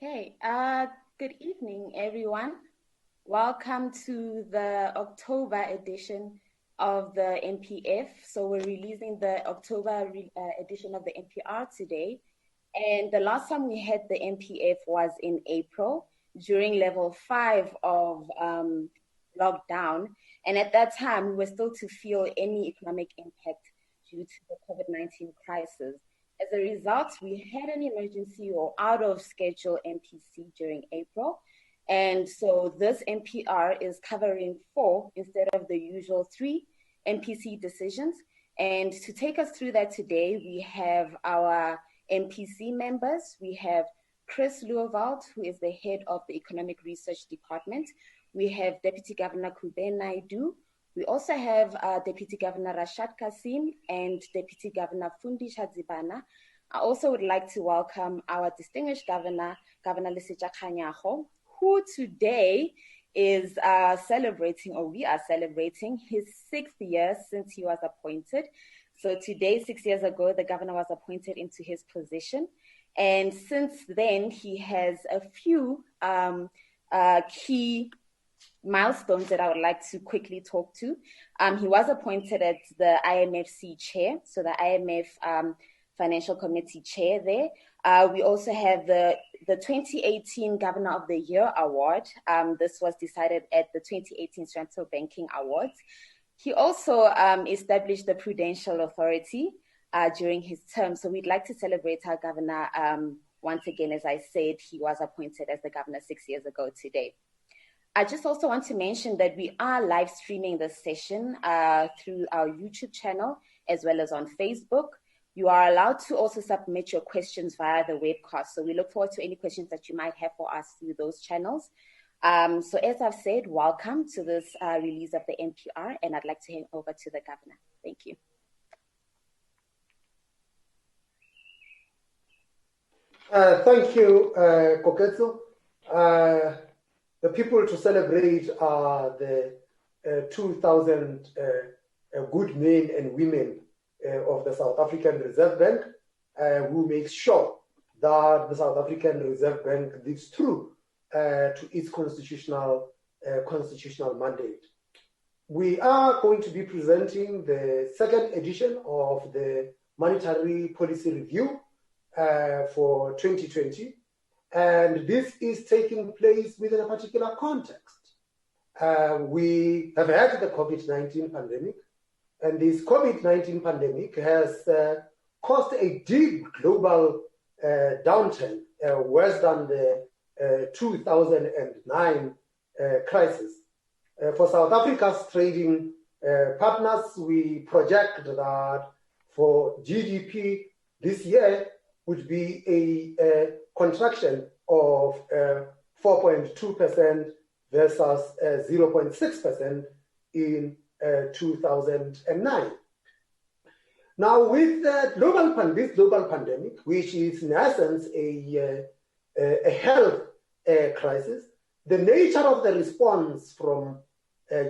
Okay, good evening, everyone. Welcome to the October edition of the NPF. So we're releasing the October edition of the NPR today. And the last time we had the NPF was in April during level 5 of lockdown. And at that time, we were still to feel any economic impact due to the COVID-19 crisis. As a result, we had an emergency or out of schedule MPC during April. And so this NPR is covering 4 instead of the usual 3 MPC decisions. And to take us through that today, we have our MPC members. We have Chris Luovald, who is the head of the Economic Research Department. We have Deputy Governor Kuben Naidu. We also have Deputy Governor Rashad Kasim and Deputy Governor Fundi Shadzibana. I also would like to welcome our distinguished Governor, Governor Lesetja Kganyago, who today is celebrating, or we are celebrating, his 6th year since he was appointed. So today, 6 years ago, the governor was appointed into his position. And since then, he has a few key milestones that I would like to quickly talk to. He was appointed as the IMFC chair, so the IMF Financial Committee chair there. We also have the 2018 Governor of the Year Award. This was decided at the 2018 Central Banking Awards. He also established the Prudential Authority during his term. So we'd like to celebrate our governor once again. As I said, he was appointed as the governor 6 years ago today. I just also want to mention that we are live streaming this session through our YouTube channel as well as on Facebook. You are allowed to also submit your questions via the webcast. So we look forward to any questions that you might have for us through those channels. So as I've said, welcome to this release of the NPR, and I'd like to hand over to the governor. Thank you. Thank you, Koketso. The people to celebrate are the 2,000 good men and women of the South African Reserve Bank, who make sure that the South African Reserve Bank lives true to its constitutional mandate. We are going to be presenting the 2nd edition of the Monetary Policy Review for 2020. And this is taking place within a particular context. We have had the COVID-19 pandemic, and this COVID-19 pandemic has caused a deep global downturn, worse than the 2009 crisis. For South Africa's trading partners, we project that for GDP this year would be a contraction of 4.2% versus 0.6% in 2009. Now, with this global pandemic, which is in essence a health crisis, the nature of the response from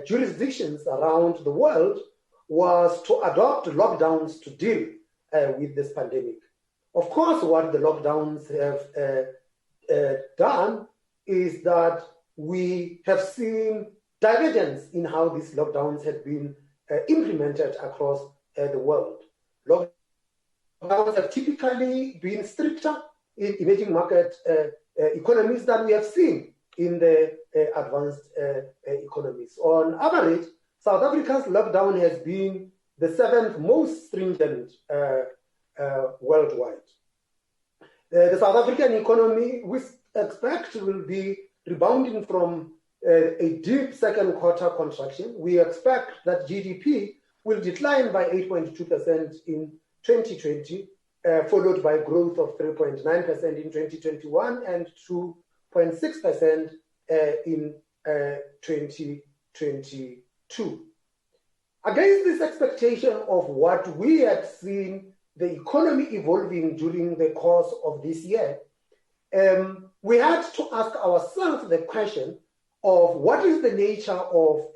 jurisdictions around the world was to adopt lockdowns to deal with this pandemic. Of course, what the lockdowns have done is that we have seen divergence in how these lockdowns have been implemented across the world. Lockdowns have typically been stricter in emerging market economies than we have seen in the advanced economies. On average, South Africa's lockdown has been the 7th most stringent worldwide. The South African economy, we expect, will be rebounding from a deep second quarter contraction. We expect that GDP will decline by 8.2% in 2020, followed by growth of 3.9% in 2021 and 2.6% in 2022. Against this expectation of what we had seen the economy evolving during the course of this year, we had to ask ourselves the question of what is the nature of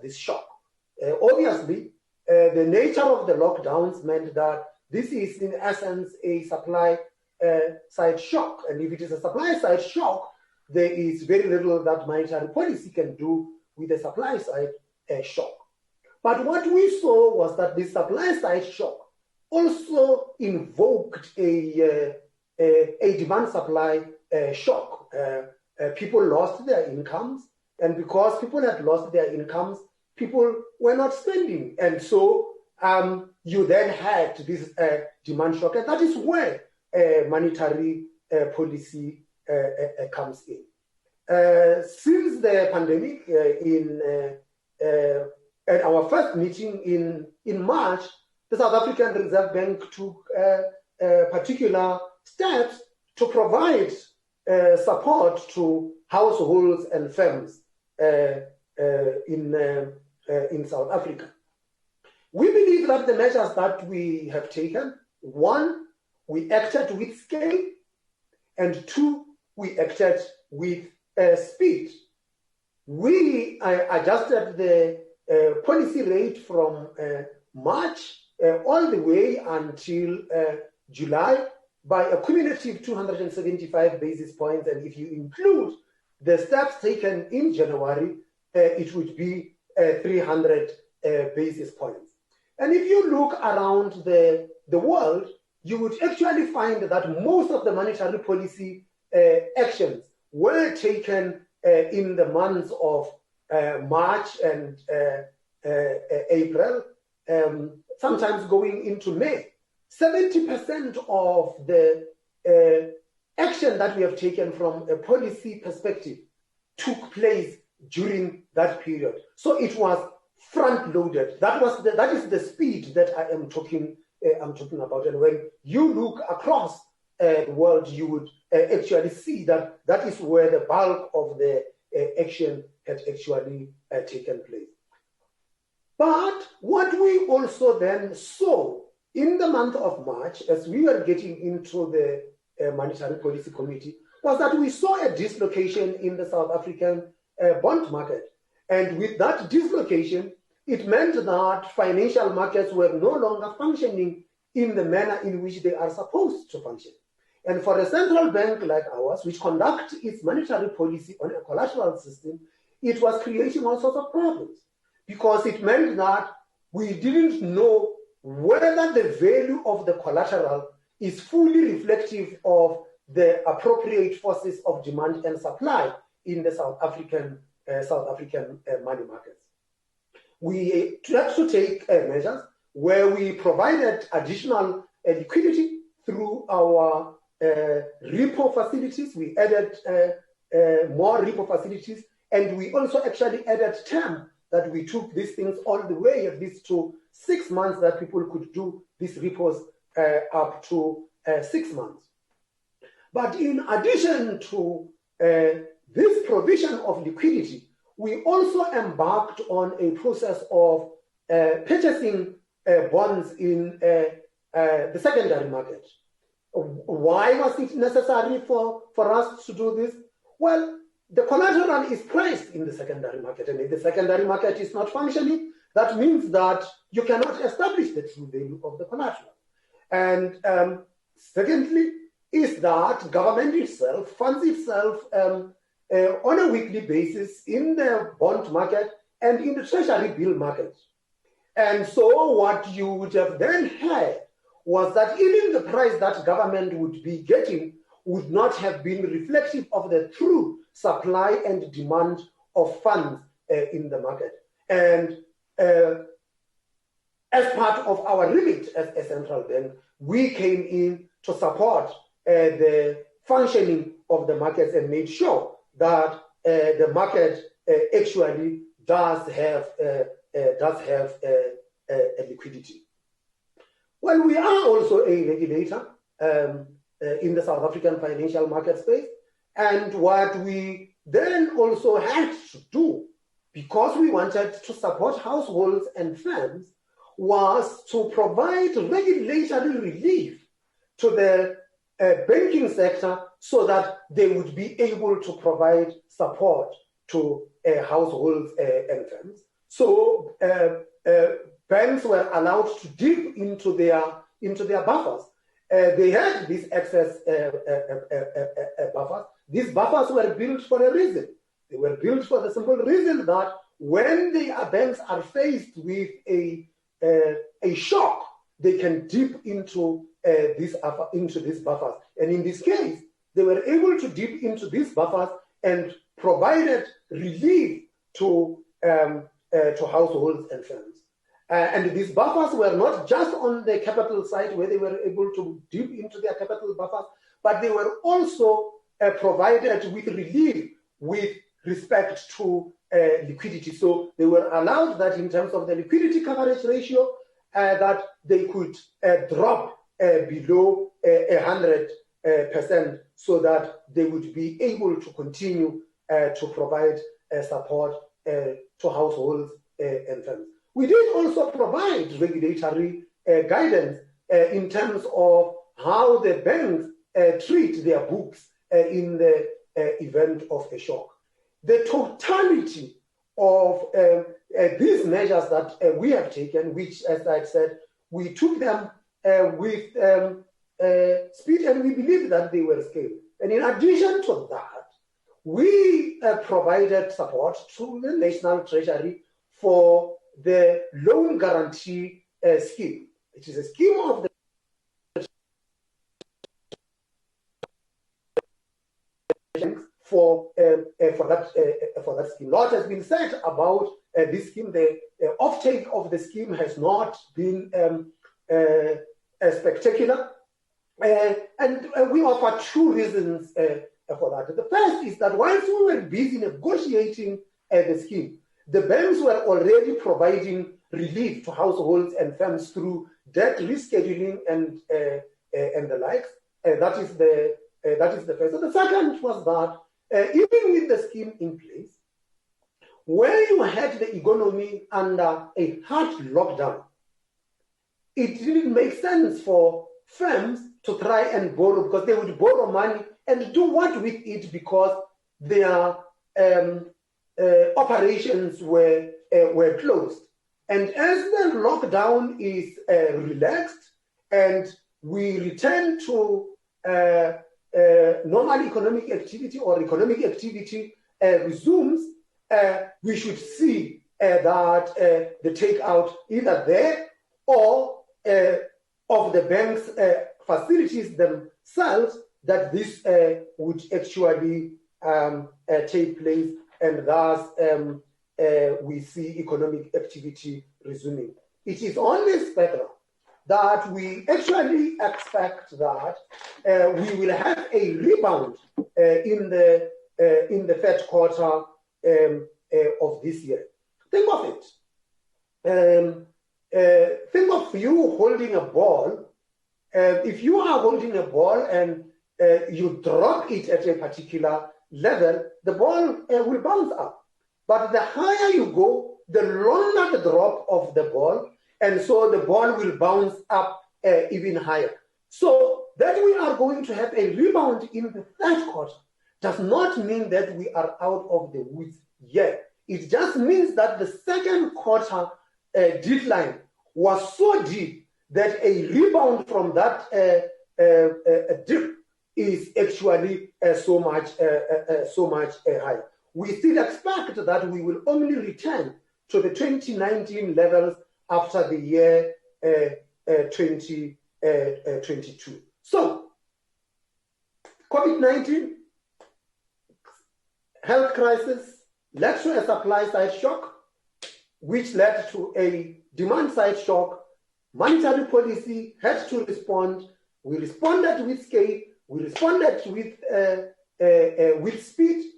this shock. Obviously, the nature of the lockdowns meant that this is in essence a supply side shock. And if it is a supply side shock, there is very little that monetary policy can do with the supply side shock. But what we saw was that the supply side shock also invoked a demand supply shock. People lost their incomes, and because people had lost their incomes, people were not spending. And so you then had this demand shock, and that is where monetary policy comes in. Since the pandemic, at our first meeting in March, the South African Reserve Bank took particular steps to provide support to households and firms in South Africa. We believe that the measures that we have taken, one, we acted with scale, and two, we acted with speed. We adjusted the policy rate from March all the way until July by a cumulative 275 basis points, and if you include the steps taken in January, it would be 300 basis points. And if you look around the world, you would actually find that most of the monetary policy actions were taken in the months of March and April, sometimes going into May. 70% of the action that we have taken from a policy perspective took place during that period. So it was front-loaded. That is the speed that I am talking about. And when you look across the world, you would actually see that that is where the bulk of the action had actually taken place. But what we also then saw in the month of March, as we were getting into the Monetary Policy Committee, was that we saw a dislocation in the South African bond market. And with that dislocation, it meant that financial markets were no longer functioning in the manner in which they are supposed to function. And for a central bank like ours, which conducts its monetary policy on a collateral system, it was creating all sorts of problems, because it meant that we didn't know whether the value of the collateral is fully reflective of the appropriate forces of demand and supply in the South African money markets. We tried to take measures where we provided additional liquidity through our repo facilities. We added more repo facilities, and we also actually added term, that we took these things all the way at least to 6 months, that people could do these repos up to 6 months. But in addition to this provision of liquidity, we also embarked on a process of purchasing bonds in the secondary market. Why was it necessary for us to do this? Well, the collateral is priced in the secondary market, and if the secondary market is not functioning, that means that you cannot establish the true value of the collateral. And secondly, is that government itself funds itself on a weekly basis in the bond market and in the treasury bill market. And so what you would have then had was that even the price that government would be getting would not have been reflective of the true supply and demand of funds in the market. And as part of our remit as a central bank, we came in to support the functioning of the markets and made sure that the market actually does have liquidity. Well, we are also a regulator in the South African financial market space, and what we then also had to do, because we wanted to support households and firms, was to provide regulatory relief to the banking sector so that they would be able to provide support to households and firms. So banks were allowed to dip into their buffers they had these excess buffers. These buffers were built for a reason. They were built for the simple reason that when the banks are faced with a shock, they can dip into these buffers. And in this case, they were able to dip into these buffers and provided relief to households and firms. And these buffers were not just on the capital side where they were able to dip into their capital buffers, but they were also provided with relief with respect to liquidity. So they were allowed that in terms of the liquidity coverage ratio, that they could drop below 100%, so that they would be able to continue to provide support to households and firms. We did also provide regulatory guidance in terms of how the banks treat their books in the event of a shock. The totality of these measures that we have taken, which, as I said, we took them with speed, and we believe that they were scaled. And in addition to that, we provided support to the National Treasury for the loan guarantee scheme. It is a scheme of the for that scheme. A lot has been said about this scheme. The offtake of the scheme has not been spectacular, and we offer two reasons for that. The first is that whilst we were busy negotiating the scheme, the banks were already providing relief to households and firms through debt rescheduling and the likes. That is the first. So the second was that even with the scheme in place, where you had the economy under a hard lockdown, it didn't make sense for firms to try and borrow, because they would borrow money and do what with it, because their operations were closed. And as the lockdown is relaxed and we return to normal economic activity, or economic activity resumes, we should see that the takeout either there or of the bank's facilities themselves, that this would actually take place, and thus we see economic activity resuming. It is on this background that we actually expect that we will have a rebound in the third quarter of this year. Think of it. Think of you holding a ball. If you are holding a ball and you drop it at a particular level, the ball will bounce up. But the higher you go, the longer the drop of the ball, and so the ball will bounce up even higher. So that we are going to have a rebound in the third quarter does not mean that we are out of the woods yet. It just means that the second quarter decline was so deep that a rebound from that dip is actually so much higher. We still expect that we will only return to the 2019 levels after the year 2022. So, COVID-19, health crisis, led to a supply-side shock, which led to a demand-side shock. Monetary policy had to respond. We responded with scale. We responded with speed.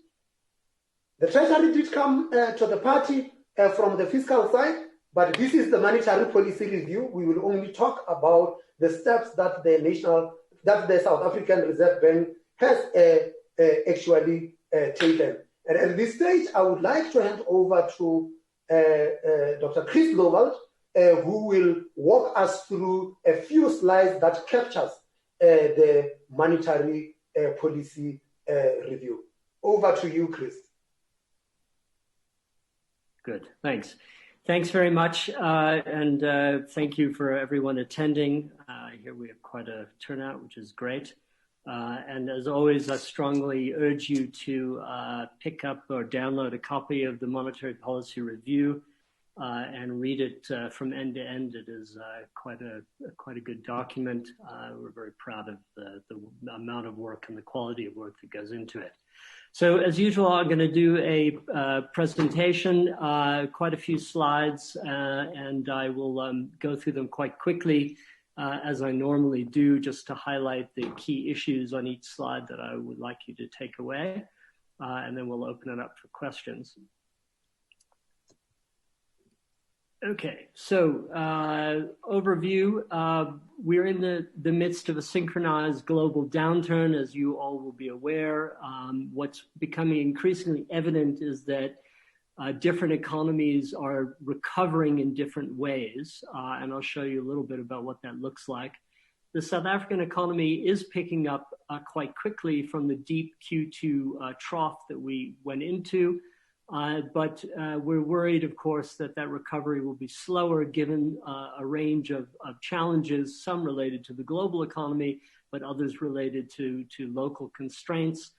The Treasury did come to the party from the fiscal side, but this is the monetary policy review. We will only talk about the steps that the South African Reserve Bank has actually taken. And at this stage, I would like to hand over to Dr. Chris Lowald, who will walk us through a few slides that captures the monetary policy review. Over to you, Chris. Good, thanks. Thanks very much, and thank you for everyone attending here we have quite a turnout, which is great. And as always, I strongly urge you to pick up or download a copy of the Monetary Policy Review and read it from end to end. It is quite a good document. We're very proud of the amount of work and the quality of work that goes into it. So as usual, I'm going to do a presentation, quite a few slides, and I will go through them quite quickly, as I normally do, just to highlight the key issues on each slide that I would like you to take away, and then we'll open it up for questions. Okay, so overview. We're in the midst of a synchronized global downturn, as you all will be aware. What's becoming increasingly evident is that different economies are recovering in different ways, and I'll show you a little bit about what that looks like. The South African economy is picking up quite quickly from the deep Q2 trough that we went into. But we're worried, of course, that recovery will be slower given a range of challenges, some related to the global economy, but others related to local constraints,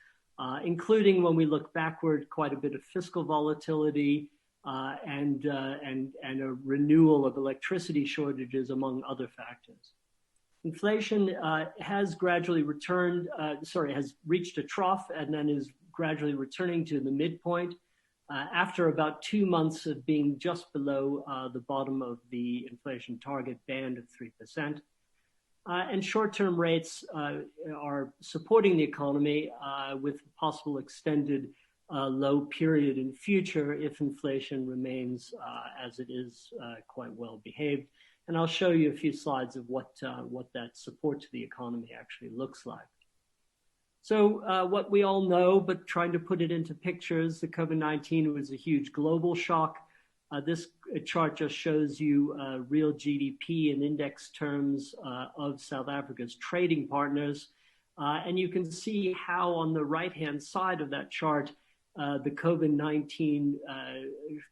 including, when we look backward, quite a bit of fiscal volatility and a renewal of electricity shortages, among other factors. Inflation has gradually has reached a trough and then is gradually returning to the midpoint. After about 2 months of being just below the bottom of the inflation target band of 3%. And short-term rates are supporting the economy with possible extended low period in future if inflation remains as it is, quite well behaved. And I'll show you a few slides of what that support to the economy actually looks like. So what we all know, but trying to put it into pictures, the COVID-19 was a huge global shock. This chart just shows you real GDP in index terms of South Africa's trading partners. And you can see how on the right-hand side of that chart, the COVID-19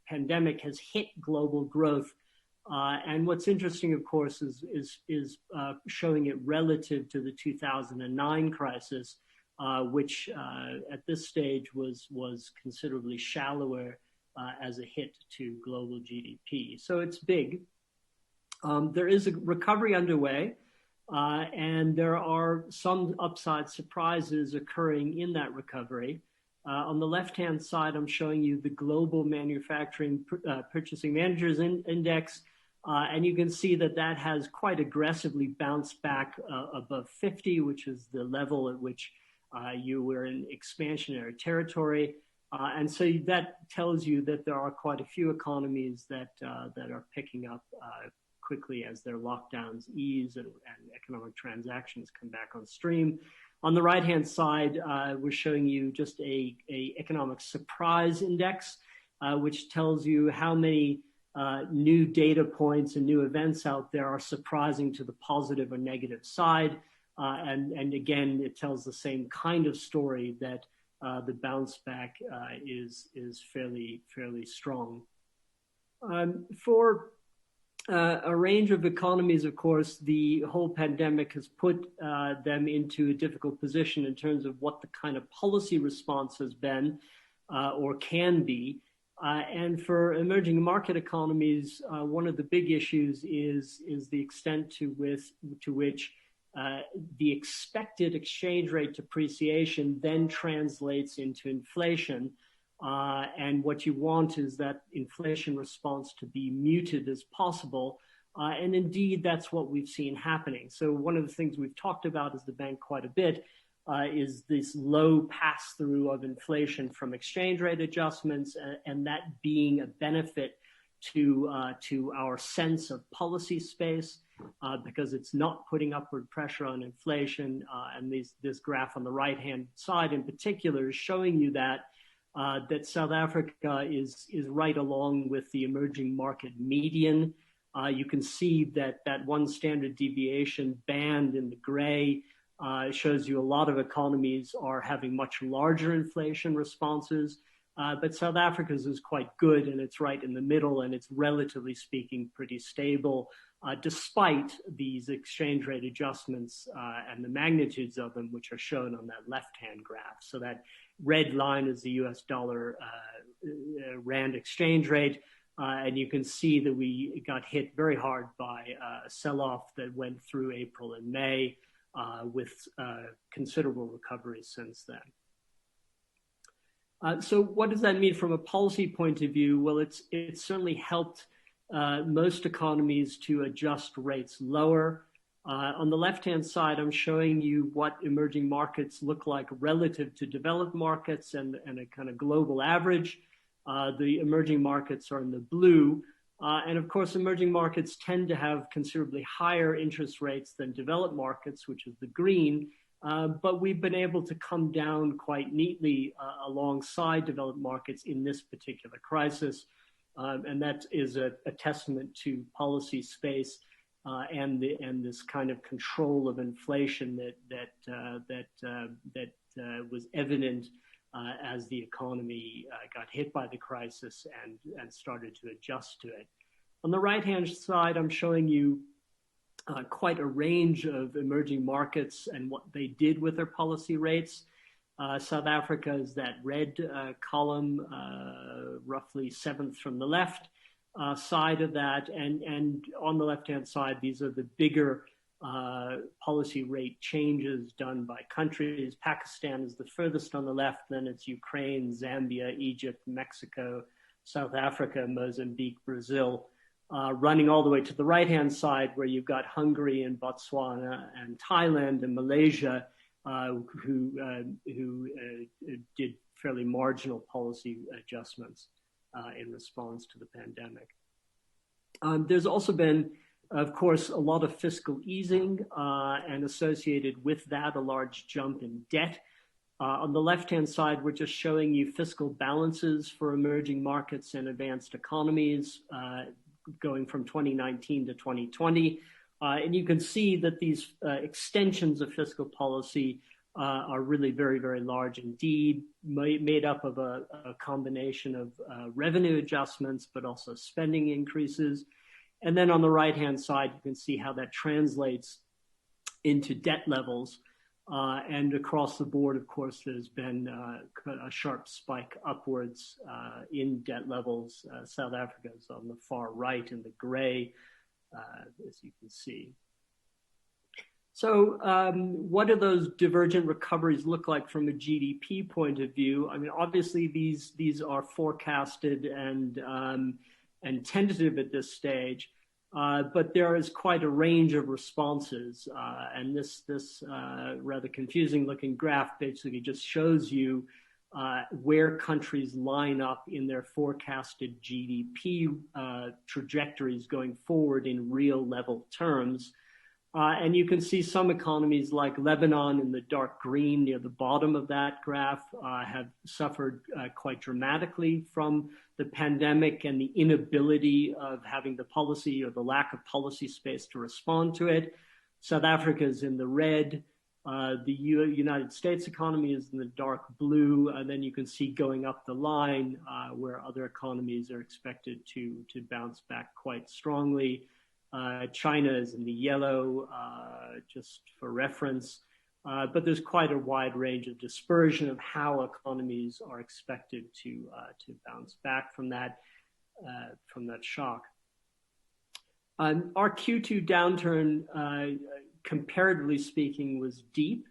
pandemic has hit global growth. And what's interesting, of course, is showing it relative to the 2009 crisis, which at this stage was considerably shallower as a hit to global GDP. So it's big. There is a recovery underway, and there are some upside surprises occurring in that recovery. On the left-hand side, I'm showing you the Global Manufacturing Purchasing Managers Index, and you can see that has quite aggressively bounced back above 50, which is the level at which you were in expansionary territory. And so that tells you that there are quite a few economies that are picking up quickly as their lockdowns ease and economic transactions come back on stream. On the right-hand side, we're showing you just a economic surprise index, which tells you how many new data points and new events out there are surprising to the positive or negative side. And again, it tells the same kind of story that the bounce back is fairly strong. For a range of economies, of course, the whole pandemic has put them into a difficult position in terms of what the kind of policy response has been or can be. And for emerging market economies, one of the big issues is the extent to which the expected exchange rate depreciation then translates into inflation. And what you want is that inflation response to be muted as possible. And indeed, that's what we've seen happening. So one of the things we've talked about as the bank quite a bit is this low pass-through of inflation from exchange rate adjustments, and that being a benefit to our sense of policy space. Because it's not putting upward pressure on inflation. And this graph on the right-hand side in particular is showing you that South Africa is right along with the emerging market median. You can see that one standard deviation band in the gray shows you a lot of economies are having much larger inflation responses. But South Africa's is quite good, and it's right in the middle, and it's relatively speaking pretty stable, despite these exchange rate adjustments and the magnitudes of them, which are shown on that left-hand graph. So that red line is the US dollar rand exchange rate. And you can see that we got hit very hard by a sell-off that went through April and May with considerable recovery since then. So what does that mean from a policy point of view? Well, it's certainly helped most economies to adjust rates lower. On the left-hand side, I'm showing you what emerging markets look like relative to developed markets and a kind of global average. The emerging markets are in the blue. And of course, emerging markets tend to have considerably higher interest rates than developed markets, which is the green. But we've been able to come down quite neatly alongside developed markets in this particular crisis. And that is a testament to policy space and this kind of control of inflation that was evident as the economy got hit by the crisis and started to adjust to it. On the right-hand side, I'm showing you quite a range of emerging markets and what they did with their policy rates. South Africa is that red column, roughly seventh from the left side of that. And on the left-hand side, these are the bigger policy rate changes done by countries. Pakistan is the furthest on the left, then it's Ukraine, Zambia, Egypt, Mexico, South Africa, Mozambique, Brazil. Running all the way to the right-hand side, where you've got Hungary and Botswana and Thailand and Malaysia, who did fairly marginal policy adjustments in response to the pandemic. There's also been, of course, a lot of fiscal easing, and associated with that, a large jump in debt. On the left-hand side, we're just showing you fiscal balances for emerging markets and advanced economies, going from 2019 to 2020. And you can see that these extensions of fiscal policy are really very, very large indeed, made up of a combination of revenue adjustments, but also spending increases. And then on the right-hand side, you can see how that translates into debt levels. And across the board, of course, there's been a sharp spike upwards in debt levels. South Africa is on the far right in the gray, as you can see. So what do those divergent recoveries look like from a GDP point of view? I mean, obviously, these are forecasted and tentative at this stage. But there is quite a range of responses, and this rather confusing looking graph basically just shows you where countries line up in their forecasted GDP trajectories going forward in real level terms. And you can see some economies like Lebanon in the dark green near the bottom of that graph have suffered quite dramatically from the pandemic and the inability of having the policy or the lack of policy space to respond to it. South Africa is in the red. The United States economy is in the dark blue. And then you can see going up the line where other economies are expected to bounce back quite strongly. China is in the yellow, just for reference. But there's quite a wide range of dispersion of how economies are expected to bounce back from that shock. Our Q2 downturn, comparatively speaking, was deep.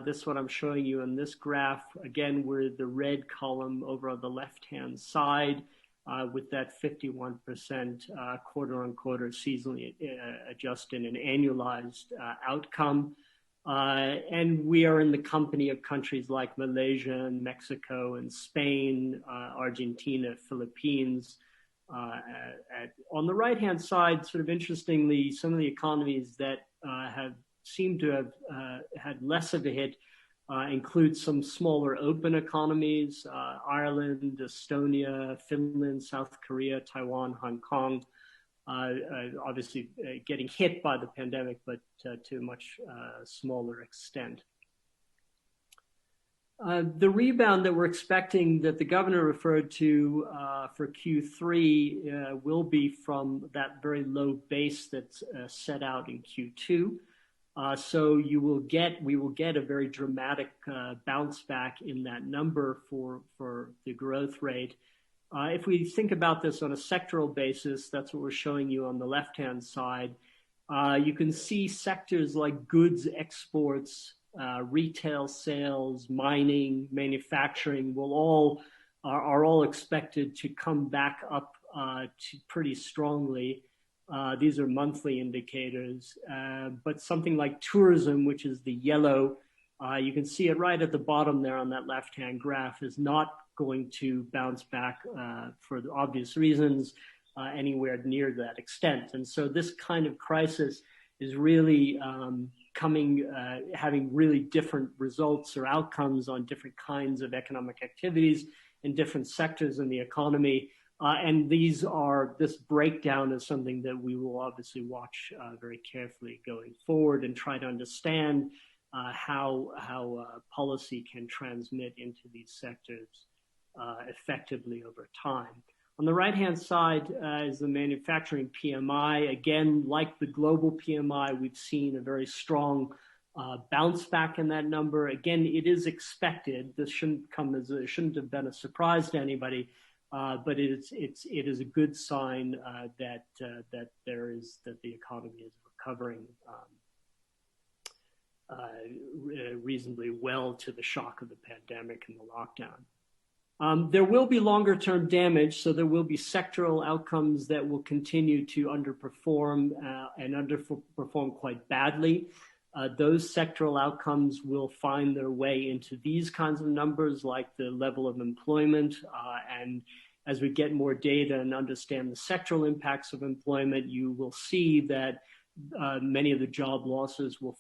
This is what I'm showing you in this graph. Again, we're the red column over on the left-hand side. With that 51% quarter-on-quarter seasonally adjusted and annualized outcome. And we are in the company of countries like Malaysia and Mexico and Spain, Argentina, Philippines. On the right-hand side, sort of interestingly, some of the economies that have seemed to have had less of a hit include some smaller open economies, Ireland, Estonia, Finland, South Korea, Taiwan, Hong Kong, obviously getting hit by the pandemic, but to a much smaller extent. The rebound that we're expecting that the governor referred to for Q3 will be from that very low base that's set out in Q2. So we will get a very dramatic bounce back in that number for the growth rate. If we think about this on a sectoral basis, that's what we're showing you on the left-hand side. You can see sectors like goods exports, retail sales, mining, manufacturing are all expected to come back up to pretty strongly. These are monthly indicators, but something like tourism, which is the yellow, you can see it right at the bottom there on that left-hand graph, is not going to bounce back for the obvious reasons anywhere near that extent. And so this kind of crisis is really having really different results or outcomes on different kinds of economic activities in different sectors in the economy. And this breakdown is something that we will obviously watch very carefully going forward and try to understand how policy can transmit into these sectors effectively over time. On the right-hand side is the manufacturing PMI. Again, like the global PMI, we've seen a very strong bounce back in that number. Again, it is expected. This shouldn't have been a surprise to anybody, but it is a good sign that the economy is recovering reasonably well to the shock of the pandemic and the lockdown. There will be longer term damage, so there will be sectoral outcomes that will continue to underperform and underperform quite badly. Those sectoral outcomes will find their way into these kinds of numbers, like the level of employment. And as we get more data and understand the sectoral impacts of employment, you will see that many of the job losses will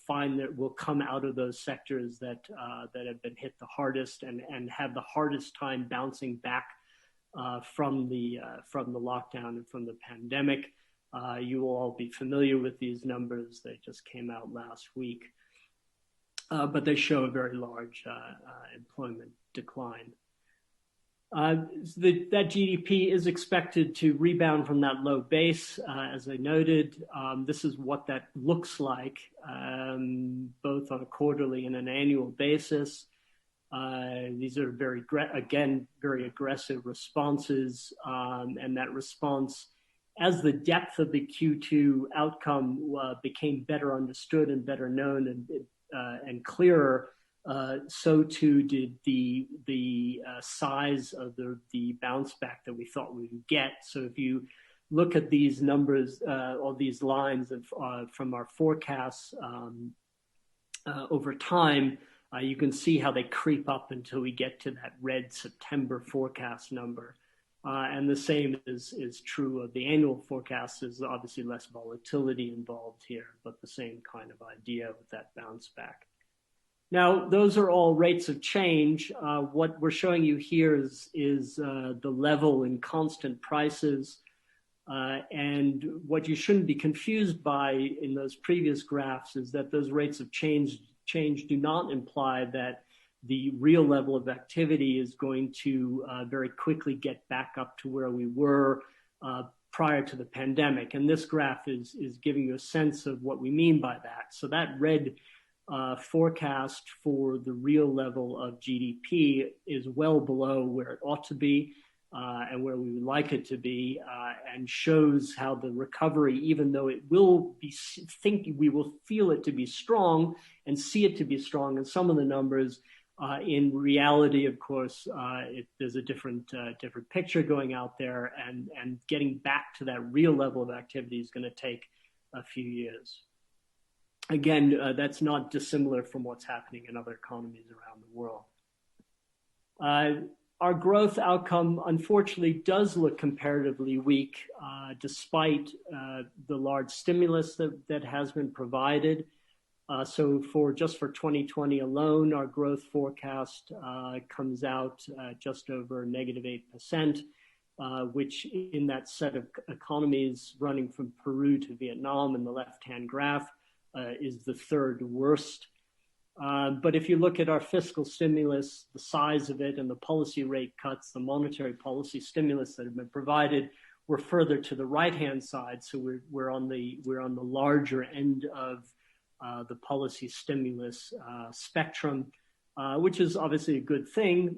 come out of those sectors that have been hit the hardest and have the hardest time bouncing back from the lockdown and from the pandemic. You will all be familiar with these numbers. They just came out last week, but they show a very large employment decline. That GDP is expected to rebound from that low base, as I noted. This is what that looks like, both on a quarterly and an annual basis. These are very aggressive responses, and that response, as the depth of the Q2 outcome became better understood and better known and clearer, so too did the size of the bounce back that we thought we would get. So if you look at these numbers or these lines from our forecasts over time, you can see how they creep up until we get to that red September forecast number. And the same is true of the annual forecast. There's obviously less volatility involved here, but the same kind of idea with that bounce back. Now, those are all rates of change. What we're showing you here is the level in constant prices. And what you shouldn't be confused by in those previous graphs is that those rates of change do not imply that the real level of activity is going to very quickly get back up to where we were prior to the pandemic. And this graph is giving you a sense of what we mean by that. So that red forecast for the real level of GDP is well below where it ought to be and where we would like it to be, and shows how the recovery, even though it will we will feel it to be strong and see it to be strong in some of the numbers. In reality, of course, there's a different picture going out there, and getting back to that real level of activity is going to take a few years. Again, that's not dissimilar from what's happening in other economies around the world. Our growth outcome, unfortunately, does look comparatively weak, despite the large stimulus that has been provided. So for 2020 alone, our growth forecast comes out just over -8%, which in that set of economies running from Peru to Vietnam in the left-hand graph is the third worst. But if you look at our fiscal stimulus, the size of it and the policy rate cuts, the monetary policy stimulus that have been provided, we're further to the right-hand side. So we're on the larger end of the policy stimulus spectrum, which is obviously a good thing.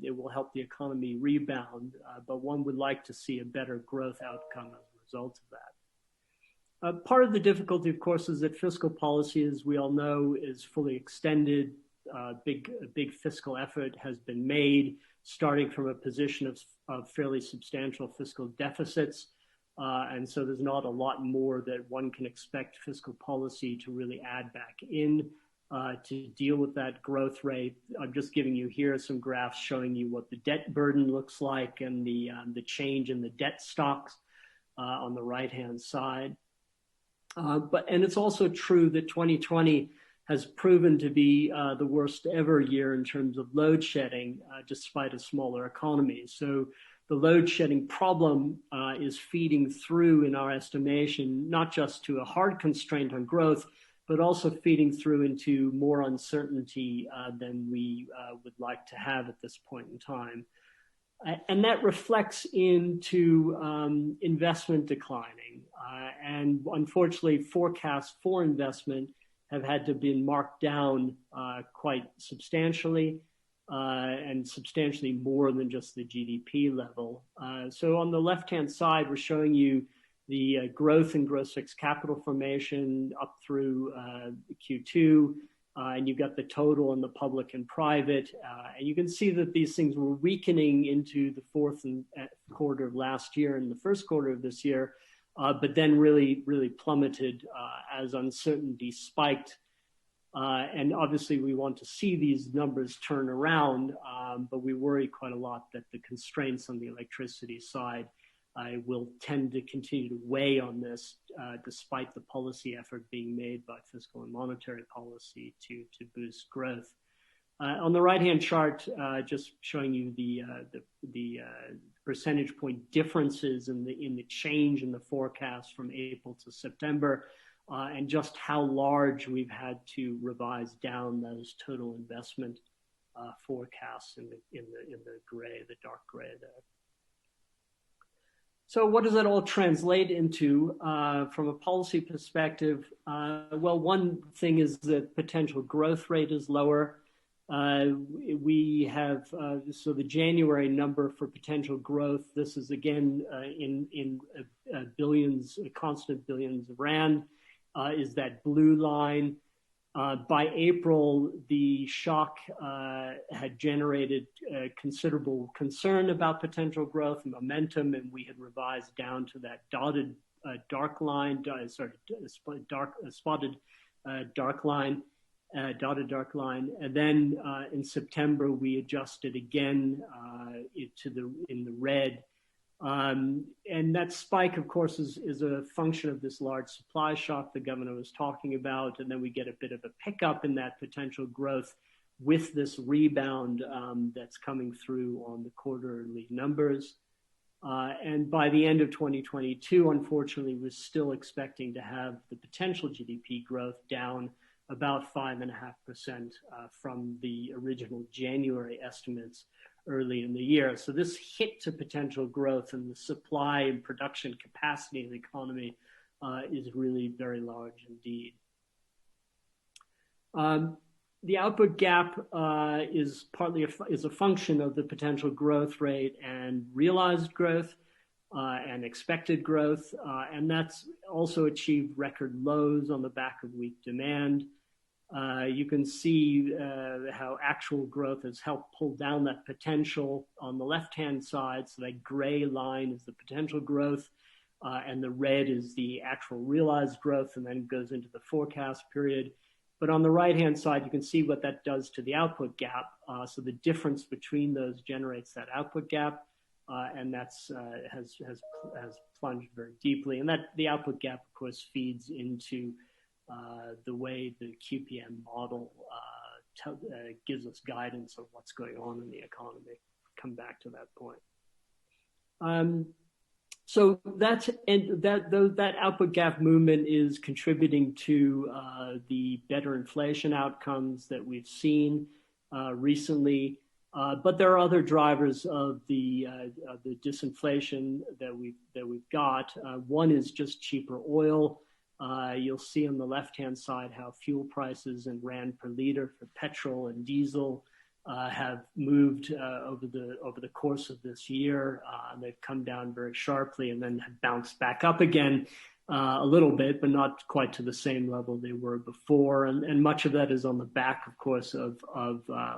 It will help the economy rebound, but one would like to see a better growth outcome as a result of that. Part of the difficulty, of course, is that fiscal policy, as we all know, is fully extended. A big fiscal effort has been made, starting from a position of fairly substantial fiscal deficits. And so there's not a lot more that one can expect fiscal policy to really add back in to deal with that growth rate. I'm just giving you here some graphs showing you what the debt burden looks like and the change in the debt stocks on the right-hand side. And it's also true that 2020 has proven to be the worst ever year in terms of load shedding, despite a smaller economy. So the load shedding problem is feeding through, in our estimation, not just to a hard constraint on growth, but also feeding through into more uncertainty than we would like to have at this point in time. And that reflects into investment declining. And unfortunately, forecasts for investment have had to be marked down quite substantially, and substantially more than just the GDP level. So on the left-hand side, we're showing you the growth in gross fixed capital formation up through Q2, and you've got the total in the public and private. And you can see that these things were weakening into the fourth quarter of last year and the first quarter of this year, but then really plummeted as uncertainty spiked. And obviously we want to see these numbers turn around, but we worry quite a lot that the constraints on the electricity side will tend to continue to weigh on this, despite the policy effort being made by fiscal and monetary policy to boost growth. On the right-hand chart, just showing you the percentage point differences in the change in the forecast from April to September, and just how large we've had to revise down those total investment forecasts in the gray, the dark gray there. So what does that all translate into from a policy perspective? Well, one thing is that potential growth rate is lower. We have, so the January number for potential growth, this is again in billions, constant billions of rand, is that blue line. By April, the shock had generated considerable concern about potential growth and momentum, and we had revised down to that dotted dark line, spotted dark line, dotted dark line. And then in September, we adjusted again in the red. And that spike, of course, is a function of this large supply shock the governor was talking about. And then we get a bit of a pickup in that potential growth with this rebound that's coming through on the quarterly numbers. And by the end of 2022, unfortunately, we're still expecting to have the potential GDP growth down about 5.5% from the original January estimates early in the year. So this hit to potential growth and the supply and production capacity of the economy is really very large indeed. The output gap is partly a function of the potential growth rate and realized growth and expected growth, and that's also achieved record lows on the back of weak demand. You can see how actual growth has helped pull down that potential on the left-hand side. So that gray line is the potential growth, and the red is the actual realized growth, and then goes into the forecast period. But on the right-hand side, you can see what that does to the output gap. So the difference between those generates that output gap, and that's has plunged very deeply. And that the output gap, of course, feeds into the way the QPM model gives us guidance of what's going on in the economy. Come back to that point. So that output gap movement is contributing to the better inflation outcomes that we've seen recently. But there are other drivers of the disinflation that we've got. One is just cheaper oil. You'll see on the left-hand side how fuel prices and rand per liter for petrol and diesel have moved over the course of this year. They've come down very sharply and then have bounced back up again a little bit, but not quite to the same level they were before. And much of that is on the back, of course, of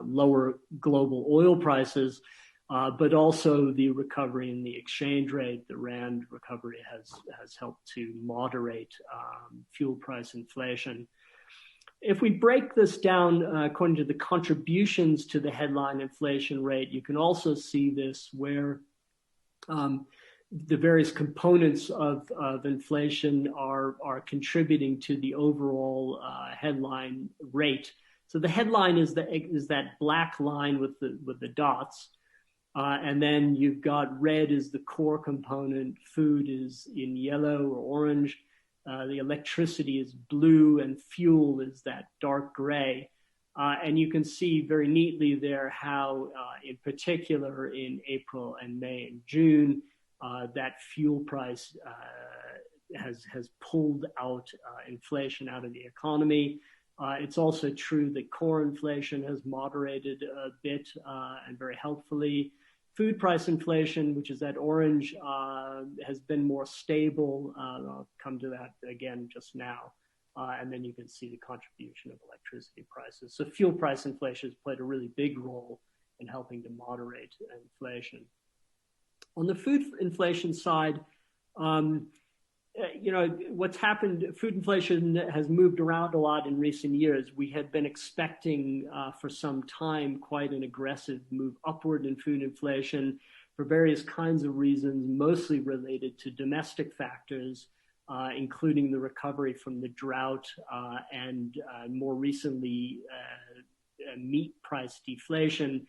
lower global oil prices, but also the recovery in the exchange rate. The rand recovery has helped to moderate fuel price inflation. If we break this down according to the contributions to the headline inflation rate, you can also see this where the various components of inflation are contributing to the overall headline rate. So the headline is that black line with the dots, and then you've got red is the core component, food is in yellow or orange. The electricity is blue and fuel is that dark gray. And you can see very neatly there how, in particular in April and May and June, that fuel price has pulled out inflation out of the economy. It's also true that core inflation has moderated a bit and very helpfully. Food price inflation, which is that orange, has been more stable. I'll come to that again just now. And then you can see the contribution of electricity prices. So fuel price inflation has played a really big role in helping to moderate inflation. On the food inflation side, what's happened, food inflation has moved around a lot in recent years. We had been expecting for some time quite an aggressive move upward in food inflation for various kinds of reasons, mostly related to domestic factors, including the recovery from the drought and more recently meat price deflation.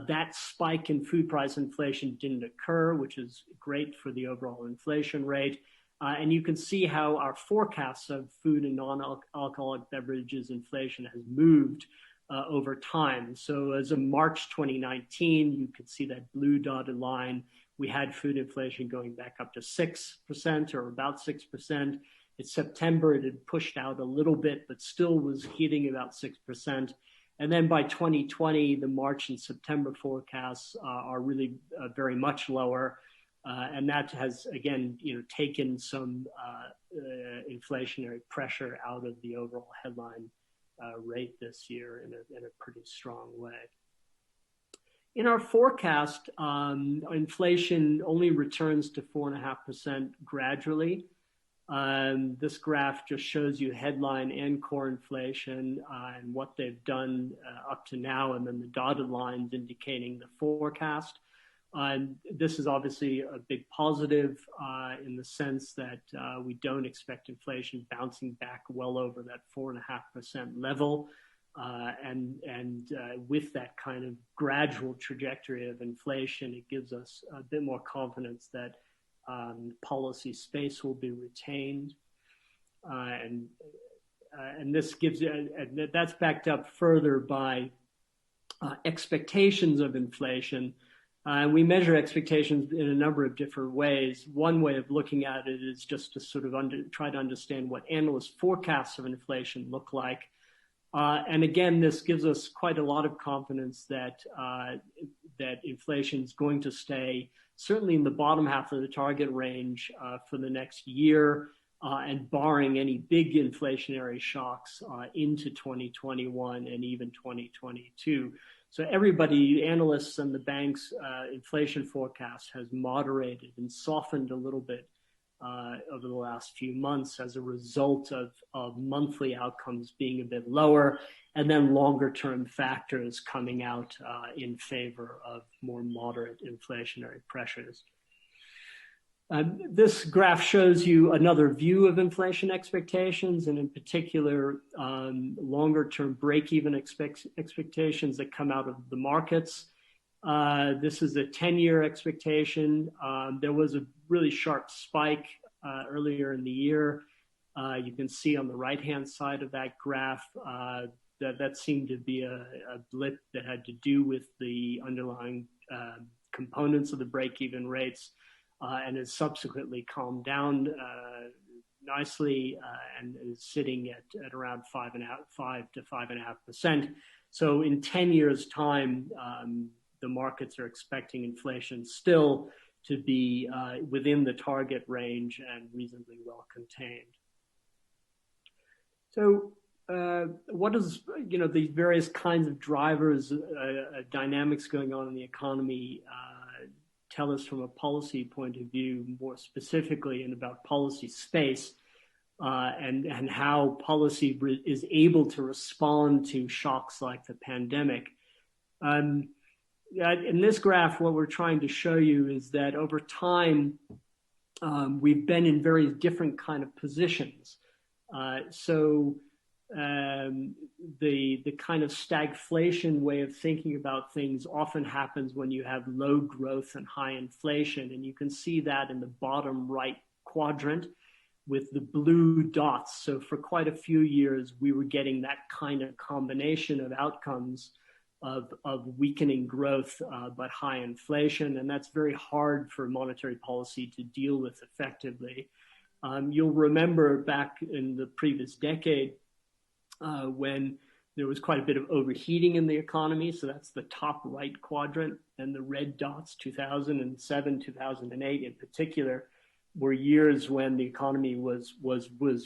That spike in food price inflation didn't occur, which is great for the overall inflation rate. And you can see how our forecasts of food and non-alcoholic beverages inflation has moved over time. So as of March 2019, you could see that blue dotted line. We had food inflation going back up to 6% or about 6%. In September, it had pushed out a little bit, but still was hitting about 6%. And then by 2020, the March and September forecasts are really very much lower. And that has, again, taken some inflationary pressure out of the overall headline rate this year in a pretty strong way. In our forecast, inflation only returns to 4.5% gradually. This graph just shows you headline and core inflation and what they've done up to now, and then the dotted lines indicating the forecast. This is obviously a big positive in the sense that we don't expect inflation bouncing back well over that 4.5% level. And with that kind of gradual trajectory of inflation, it gives us a bit more confidence that policy space will be retained. And this gives that's backed up further by expectations of inflation. We measure expectations in a number of different ways. One way of looking at it is just to sort of try to understand what analyst forecasts of inflation look like. And again, this gives us quite a lot of confidence that that inflation is going to stay certainly in the bottom half of the target range for the next year, and barring any big inflationary shocks into 2021 and even 2022. So everybody, analysts and the banks' inflation forecast has moderated and softened a little bit over the last few months as a result of monthly outcomes being a bit lower, and then longer-term factors coming out in favor of more moderate inflationary pressures. This graph shows you another view of inflation expectations, and in particular, longer-term break-even expectations that come out of the markets. This is a 10-year expectation. There was a really sharp spike earlier in the year. You can see on the right-hand side of that graph that seemed to be a blip that had to do with the underlying components of the break-even rates, and has subsequently calmed down nicely and is sitting at around 5 to 5.5%. So in 10 years' time, the markets are expecting inflation still to be within the target range and reasonably well contained. So what is, these various kinds of drivers, dynamics going on in the economy tell us from a policy point of view, more specifically and about policy space, and how policy is able to respond to shocks like the pandemic. In this graph, what we're trying to show you is that over time, we've been in very different kind of positions. The kind of stagflation way of thinking about things often happens when you have low growth and high inflation. And you can see that in the bottom right quadrant with the blue dots. So for quite a few years, we were getting that kind of combination of outcomes of weakening growth, but high inflation. And that's very hard for monetary policy to deal with effectively. You'll remember back in the previous decade, when there was quite a bit of overheating in the economy. So that's the top right quadrant, and the red dots, 2007, 2008 in particular, were years when the economy was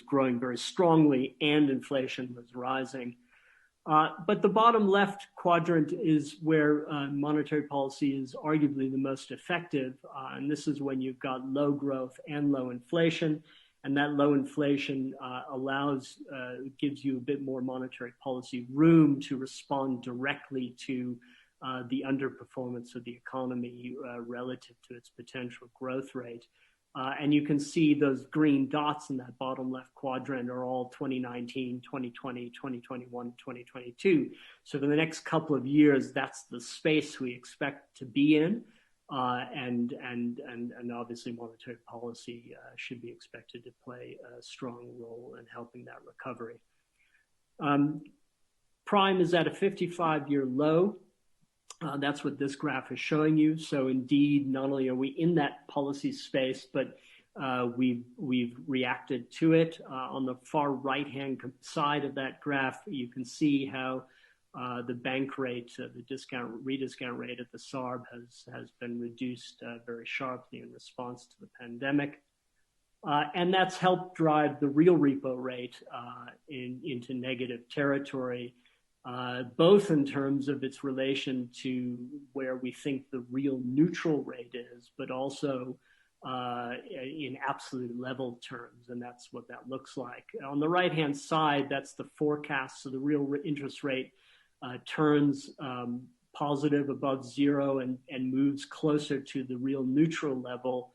growing very strongly and inflation was rising. But the bottom left quadrant is where monetary policy is arguably the most effective. And this is when you've got low growth and low inflation. And that low inflation gives you a bit more monetary policy room to respond directly to the underperformance of the economy relative to its potential growth rate. And you can see those green dots in that bottom left quadrant are all 2019, 2020, 2021, 2022. So for the next couple of years, that's the space we expect to be in. And obviously monetary policy should be expected to play a strong role in helping that recovery. Prime is at a 55-year low. That's what this graph is showing you. So indeed, not only are we in that policy space, but we've reacted to it. On the far right-hand side of that graph, you can see how the bank rate, the rediscount rate at the SARB has been reduced very sharply in response to the pandemic. And that's helped drive the real repo rate into negative territory, both in terms of its relation to where we think the real neutral rate is, but also in absolute level terms. And that's what that looks like. On the right-hand side, that's the forecast. So the real interest rate turns positive above zero and moves closer to the real neutral level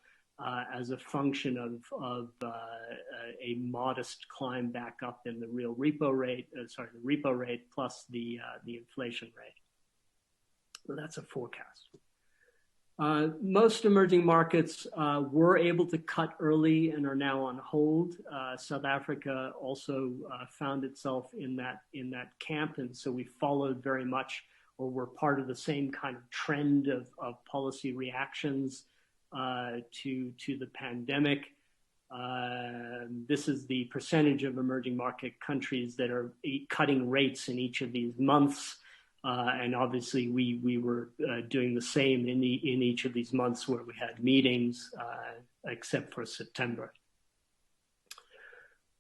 as a function of a modest climb back up in the real repo rate, the repo rate plus the inflation rate. So that's a forecast. Most emerging markets were able to cut early and are now on hold. South Africa also found itself in that camp, and so we followed very much, or were part of the same kind of trend of policy reactions to the pandemic. This is the percentage of emerging market countries that are cutting rates in each of these months. And obviously, we were doing the same in each of these months where we had meetings, except for September.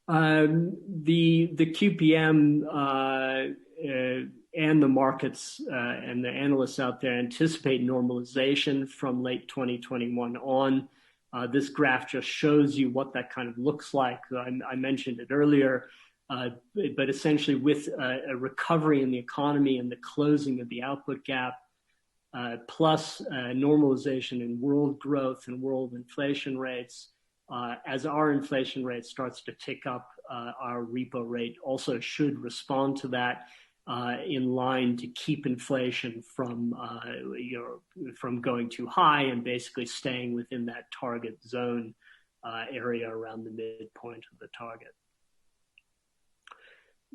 The QPM and the markets and the analysts out there anticipate normalization from late 2021 on. This graph just shows you what that kind of looks like. I mentioned it earlier. But essentially with a recovery in the economy and the closing of the output gap, plus normalization in world growth and world inflation rates, as our inflation rate starts to tick up, our repo rate also should respond to that. in line to keep inflation from going too high and basically staying within that target zone area around the midpoint of the target.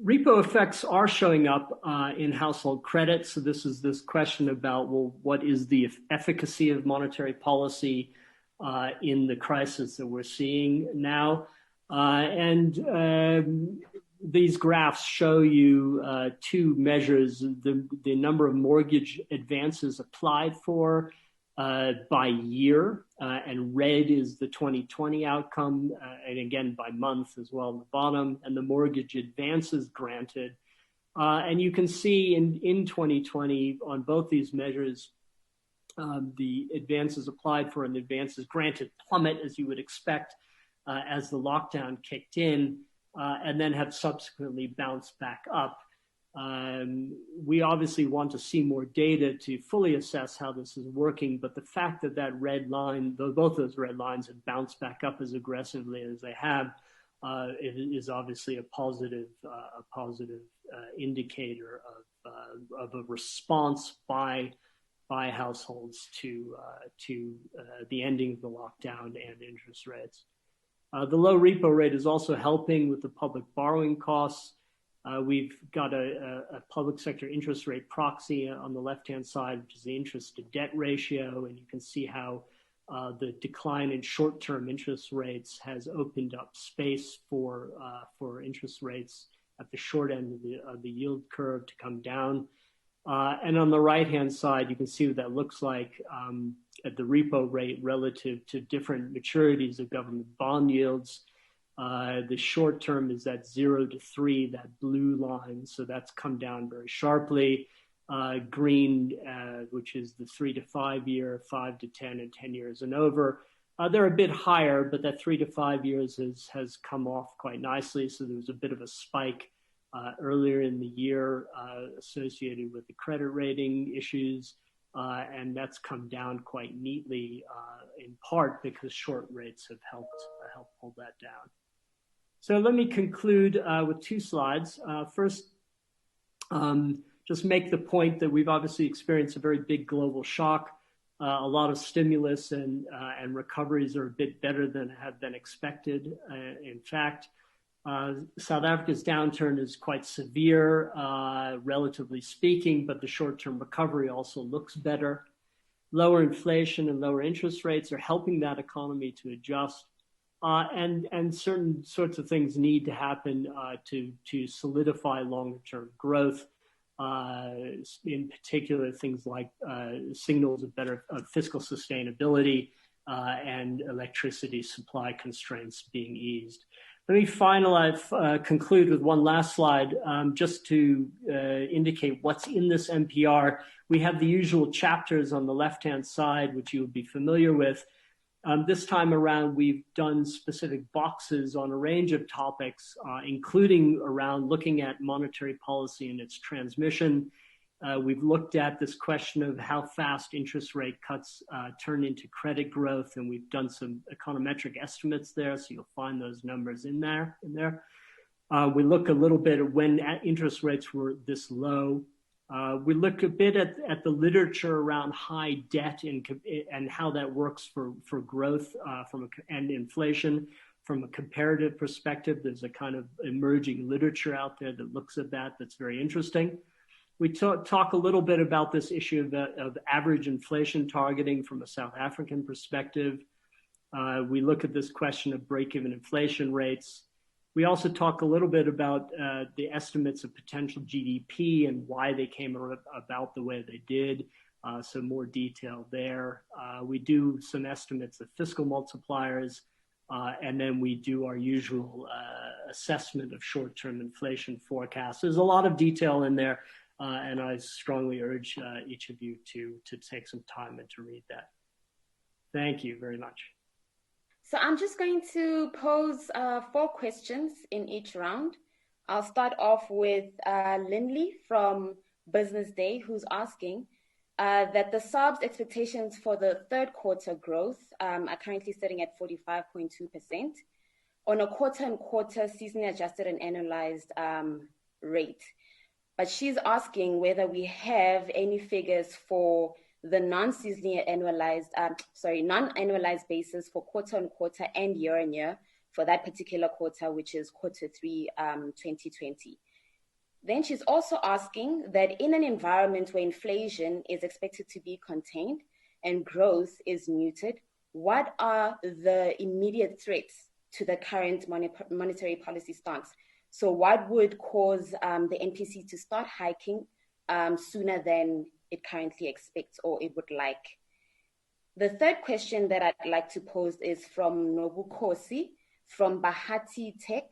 Repo effects are showing up in household credit. So this is this question about, well, what is the efficacy of monetary policy in the crisis that we're seeing now? These graphs show you two measures, the number of mortgage advances applied for by year, and red is the 2020 outcome, and again by month as well at the bottom, and the mortgage advances granted. And you can see in 2020 on both these measures, the advances applied for and the advances granted plummet, as you would expect, as the lockdown kicked in, and then have subsequently bounced back up. We obviously want to see more data to fully assess how this is working, but the fact that that red line, both those red lines have bounced back up as aggressively as they have, it is obviously a positive indicator of a response by households to the ending of the lockdown and interest rates. The low repo rate is also helping with the public borrowing costs. We've got a public sector interest rate proxy on the left-hand side, which is the interest to debt ratio, and you can see how the decline in short-term interest rates has opened up space for interest rates at the short end of the yield curve to come down. And on the right-hand side, you can see what that looks like at the repo rate relative to different maturities of government bond yields. The short term is that 0 to 3, that blue line. So that's come down very sharply. Green, which is the 3 to 5 year, 5 to 10 and 10 years and over. They're a bit higher, but that 3 to 5 years has come off quite nicely. So there was a bit of a spike earlier in the year associated with the credit rating issues. And that's come down quite neatly, in part because short rates have helped pull that down. So let me conclude with two slides. First, just make the point that we've obviously experienced a very big global shock. A lot of stimulus and recoveries are a bit better than have been expected. In fact, South Africa's downturn is quite severe, relatively speaking, but the short-term recovery also looks better. Lower inflation and lower interest rates are helping that economy to adjust. And certain sorts of things need to happen to solidify longer-term growth. In particular, things like signals of better fiscal sustainability and electricity supply constraints being eased. Let me conclude with one last slide, just to indicate what's in this NPR. We have the usual chapters on the left-hand side, which you will be familiar with. This time around, we've done specific boxes on a range of topics, including around looking at monetary policy and its transmission. We've looked at this question of how fast interest rate cuts turn into credit growth, and we've done some econometric estimates there, so you'll find those numbers in there. We look a little bit at when interest rates were this low. We look a bit at the literature around high debt and how that works for growth and inflation from a comparative perspective. There's a kind of emerging literature out there that looks at that that's very interesting. We talk a little bit about this issue of average inflation targeting from a South African perspective. We look at this question of break-even inflation rates. We also talk a little bit about the estimates of potential GDP and why they came about the way they did, so more detail there. We do some estimates of fiscal multipliers, and then we do our usual assessment of short-term inflation forecasts. There's a lot of detail in there, and I strongly urge each of you to take some time and to read that. Thank you very much. So I'm just going to pose 4 questions in each round. I'll start off with Lindley from Business Day, who's asking that the SARB's expectations for the third quarter growth are currently sitting at 45.2% on a quarter-on-quarter seasonally adjusted and annualized rate. but she's asking whether we have any figures for the non-seasonally non-annualized basis for quarter-on-quarter and year-on-year for that particular quarter, which is quarter 3, 2020. Then she's also asking that in an environment where inflation is expected to be contained and growth is muted, what are the immediate threats to the current monetary policy stance? So what would cause the MPC to start hiking sooner than it currently expects or it would like? The third question that I'd like to pose is from Nobukosi from Bahati Tech,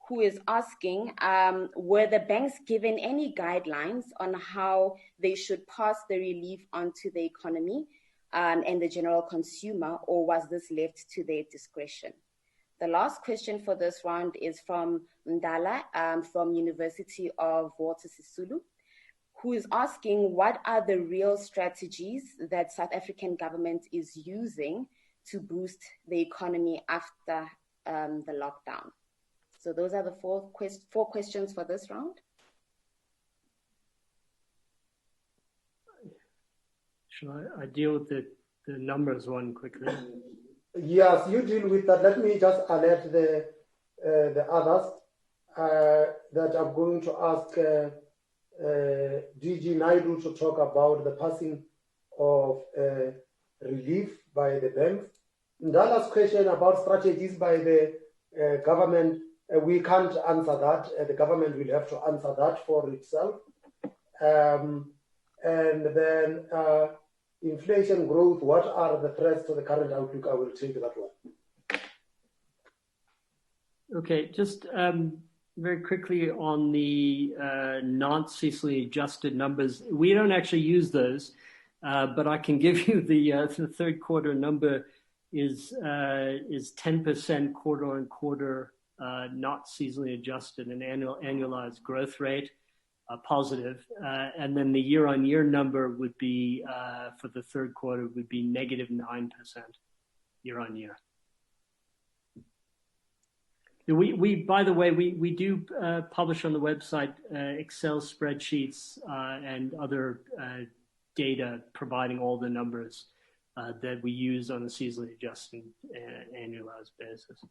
who is asking, were the banks given any guidelines on how they should pass the relief onto the economy and the general consumer, or was this left to their discretion? The last question for this round is from Ndala from University of Walter Sisulu, who is asking what are the real strategies that South African government is using to boost the economy after the lockdown. So those are the four questions for this round. Should I deal with the numbers one quickly? Yes, you deal with that. Let me just alert the others that I'm going to ask DG Naidu to talk about the passing of relief by the banks. Ndala's question about strategies by the government, we can't answer that. The government will have to answer that for itself. And then inflation growth, what are the threats to the current outlook? I will take that one. Okay, just very quickly on the non-seasonally adjusted numbers. We don't actually use those, but I can give you the third quarter number is 10% quarter on quarter, not seasonally adjusted, an annualized growth rate, positive. And then the year on year number would be, for the third quarter, would be negative 9% year on year. We by the way, we do publish on the website Excel spreadsheets and other data providing all the numbers that we use on a seasonally adjusted annualized basis.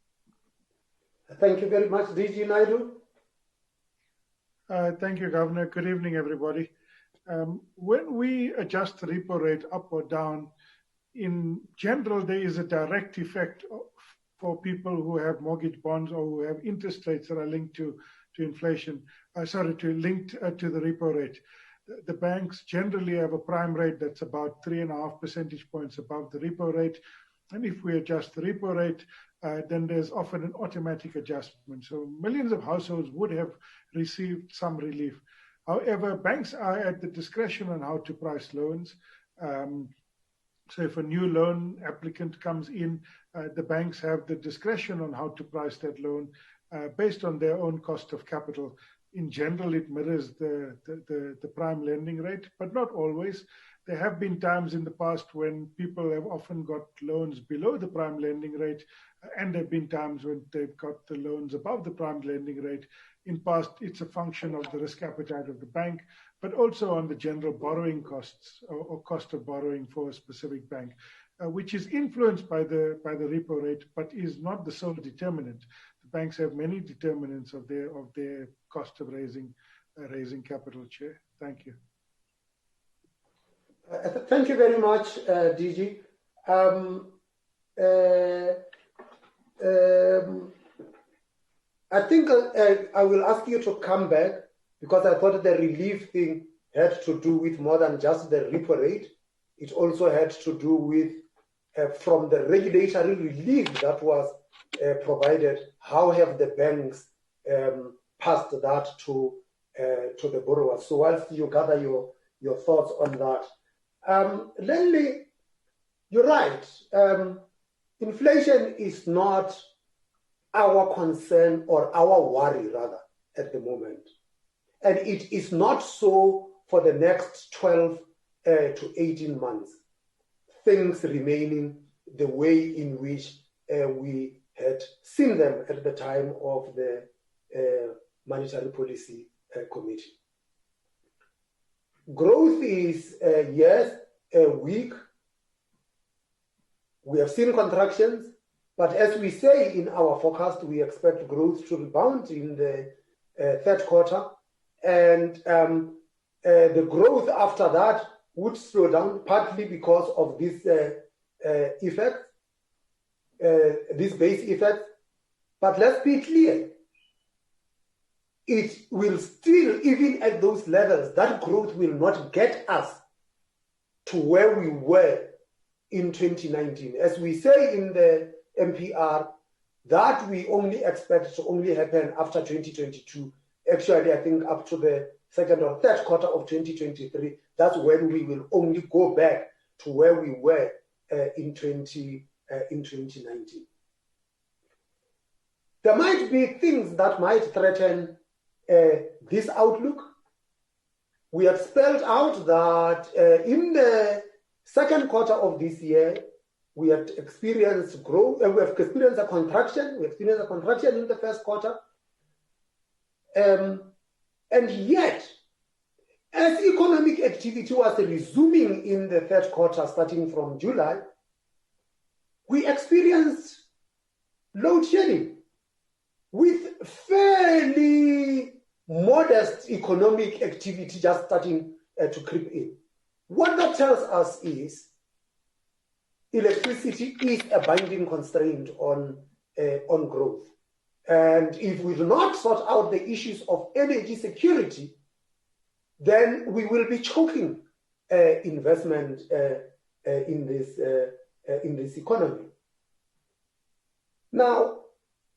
Thank you very much. DG Naidu? Thank you, Governor. Good evening, everybody. When we adjust the repo rate up or down, in general, there is a direct effect for people who have mortgage bonds or who have interest rates that are linked to inflation, linked to the repo rate. The banks generally have a prime rate that's about 3.5 percentage points above the repo rate. And if we adjust the repo rate, then there's often an automatic adjustment. So millions of households would have received some relief. However, banks are at the discretion on how to price loans. So if a new loan applicant comes in, the banks have the discretion on how to price that loan based on their own cost of capital. In general, it mirrors the prime lending rate, but not always. There have been times in the past when people have often got loans below the prime lending rate, and there have been times when they've got the loans above the prime lending rate. In past, it's a function of the risk appetite of the bank, but also on the general borrowing costs or cost of borrowing for a specific bank, which is influenced by the repo rate, but is not the sole determinant. The banks have many determinants of their cost of raising capital. Chair, thank you. Thank you very much, DG. I think I will ask you to come back because I thought the relief thing had to do with more than just the repo rate. It also had to do with from the regulatory relief that was provided, how have the banks passed that to the borrowers? So whilst you gather your thoughts on that. Lendley, you're right. Inflation is not our concern or our worry, rather, at the moment. And it is not so for the next 12 to 18 months, things remaining the way in which we had seen them at the time of the Monetary Policy Committee. growth is, yes, weak. We have seen contractions, but as we say in our forecast, we expect growth to rebound in the third quarter, and the growth after that would slow down, partly because of this effect, this base effect. But let's be clear, it will still, even at those levels, that growth will not get us to where we were in 2019. As we say in the MPR, that we only expect to only happen after 2022. Actually, I think up to the second or third quarter of 2023, that's when we will only go back to where we were in 2019. There might be things that might threaten this outlook. We have spelled out that in the second quarter of this year, we have experienced growth. We have experienced a contraction. We experienced a contraction in the first quarter. And yet, as economic activity was resuming in the third quarter, starting from July, we experienced load shedding with fairly modest economic activity just starting to creep in. What that tells us is electricity is a binding constraint on growth. And if we do not sort out the issues of energy security, then we will be choking investment in this economy. Now,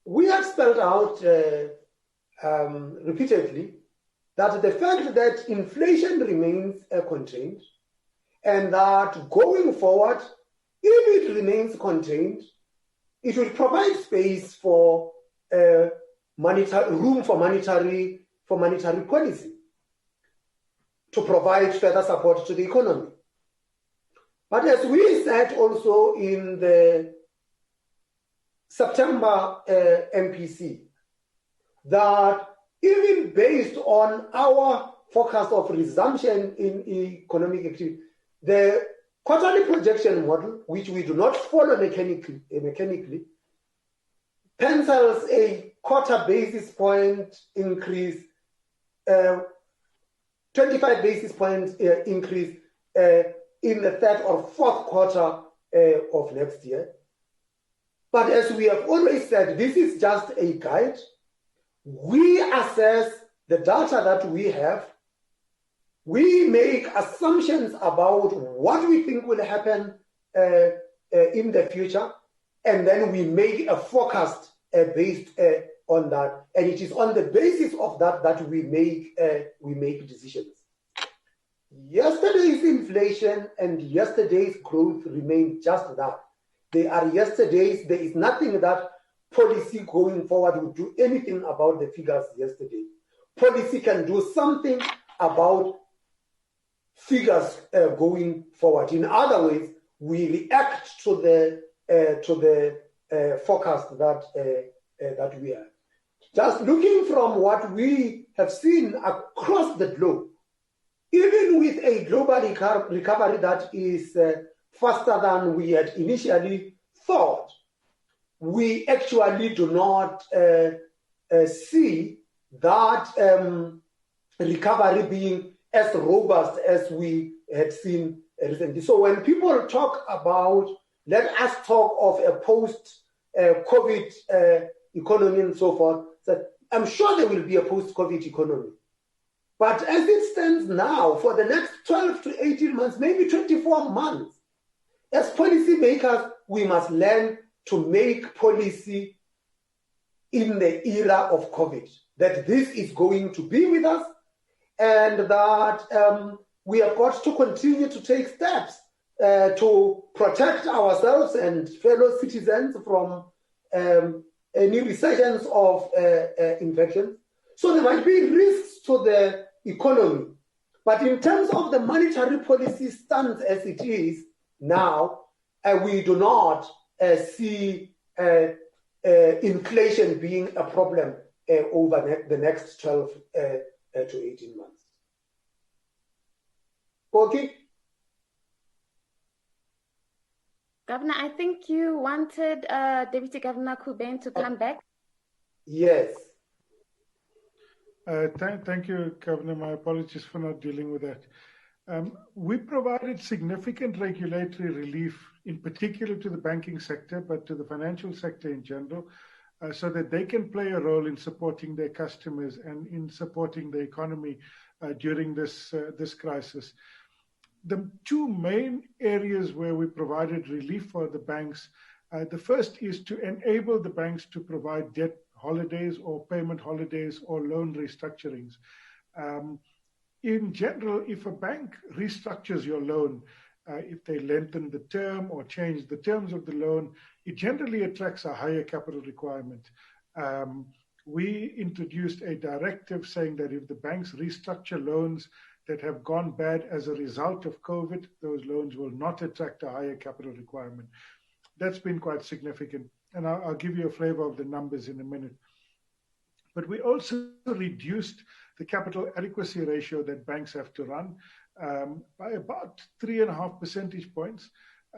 we have spelled out repeatedly that the fact that inflation remains contained, and that going forward, if it remains contained, it will provide space for room for monetary policy to provide further support to the economy. But as we said also in the September MPC, that even based on our forecast of resumption in economic activity, the quarterly projection model, which we do not follow mechanically, pencils a quarter basis point increase, 25 basis points increase in the third or fourth quarter of next year. But as we have always said, this is just a guide. We assess the data that we have. We make assumptions about what we think will happen in the future, and then we make a forecast based on that. And it is on the basis of that that we make decisions. Yesterday's inflation and yesterday's growth remain just that. They are yesterday's. There is nothing that policy going forward will do anything about the figures yesterday. Policy can do something about figures going forward. In other words, we react to the forecast that we have. Just looking from what we have seen across the globe, even with a global recovery that is faster than we had initially thought, we actually do not see that recovery being as robust as we had seen recently. So when people talk about, let us talk of a post-COVID economy and so forth, so I'm sure there will be a post-COVID economy. But as it stands now, for the next 12 to 18 months, maybe 24 months, as policymakers, we must learn to make policy in the era of COVID, that this is going to be with us, and that we have got to continue to take steps to protect ourselves and fellow citizens from any resurgence of infections. So there might be risks to the economy. But in terms of the monetary policy stance as it is now, we do not see inflation being a problem over the next 12 to 18 months. Koki? Governor, I think you wanted Deputy Governor Kuben to come back. Yes. Thank you, Governor. My apologies for not dealing with that. We provided significant regulatory relief, in particular to the banking sector, but to the financial sector in general, so that they can play a role in supporting their customers and in supporting the economy during this crisis. The two main areas where we provided relief for the banks, the first is to enable the banks to provide debt holidays or payment holidays or loan restructurings. In general, if a bank restructures your loan, if they lengthen the term or change the terms of the loan, it generally attracts a higher capital requirement. We introduced a directive saying that if the banks restructure loans that have gone bad as a result of COVID, those loans will not attract a higher capital requirement. That's been quite significant, and I'll give you a flavor of the numbers in a minute. But we also reduced the capital adequacy ratio that banks have to run by about 3.5 percentage points.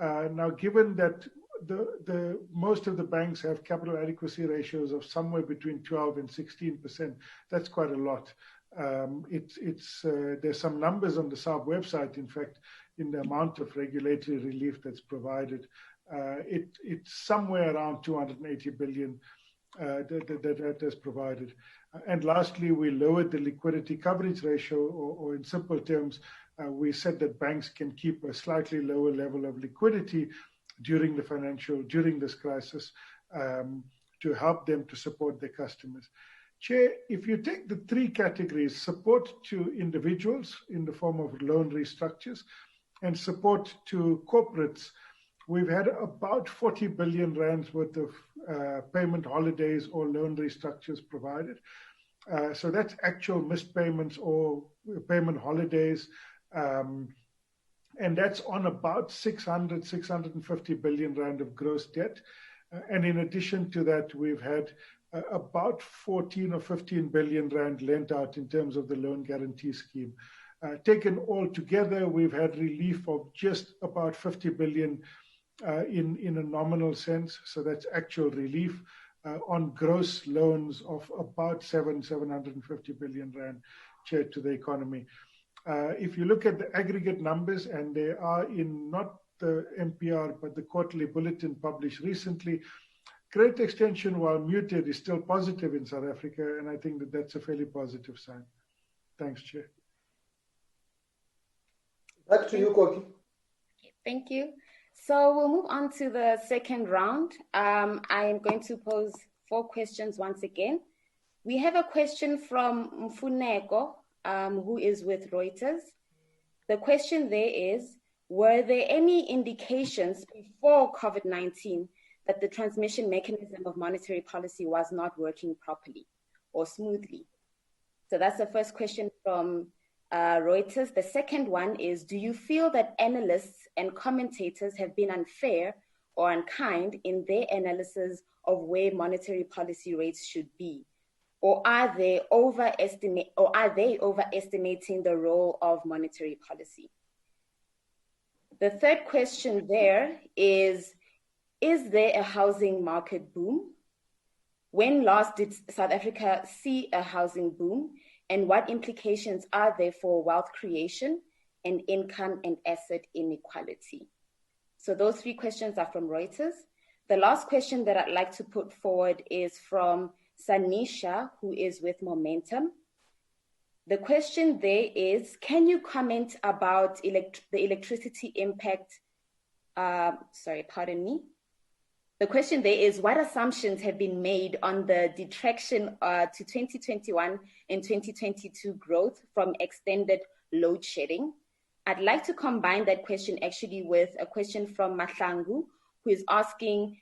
Now, given that the most of the banks have capital adequacy ratios of somewhere between 12 and 16%, that's quite a lot. There's some numbers on the SARB website, in fact, in the amount of regulatory relief that's provided. It's somewhere around 280 billion that is provided. And lastly, we lowered the liquidity coverage ratio, or in simple terms, we said that banks can keep a slightly lower level of liquidity during this crisis to help them to support their customers. Chair, if you take the three categories, support to individuals in the form of loan restructures and support to corporates, we've had about 40 billion rands worth of payment holidays or loan restructures provided. So that's actual missed payments or payment holidays. And that's on about 650 billion rand of gross debt. And in addition to that, we've had about 14 or 15 billion rand lent out in terms of the loan guarantee scheme. Taken all together, we've had relief of just about 50 billion in a nominal sense. So that's actual relief on gross loans of about 750 billion rand, Chair, to the economy. If you look at the aggregate numbers, and they are in not the MPR, but the quarterly bulletin published recently, credit extension, while muted, is still positive in South Africa, and I think that that's a fairly positive sign. Thanks, Chair. Back to you, Koki. Thank you. So we'll move on to the second round. I am going to pose 4 questions once again. We have a question from Mfuneko, who is with Reuters. The question there is, were there any indications before COVID-19 that the transmission mechanism of monetary policy was not working properly or smoothly? So that's the first question from Reuters. The second one is, do you feel that analysts and commentators have been unfair or unkind in their analysis of where monetary policy rates should be? Or are they overestimating the role of monetary policy? The third question there is there a housing market boom? When last did South Africa see a housing boom? And what implications are there for wealth creation and income and asset inequality? So those 3 questions are from Reuters. The last question that I'd like to put forward is from Sanisha, who is with Momentum. The question there is, can you comment about the electricity impact? The question there is, what assumptions have been made on the detraction to 2021 and 2022 growth from extended load shedding? I'd like to combine that question actually with a question from Mahlangu, who is asking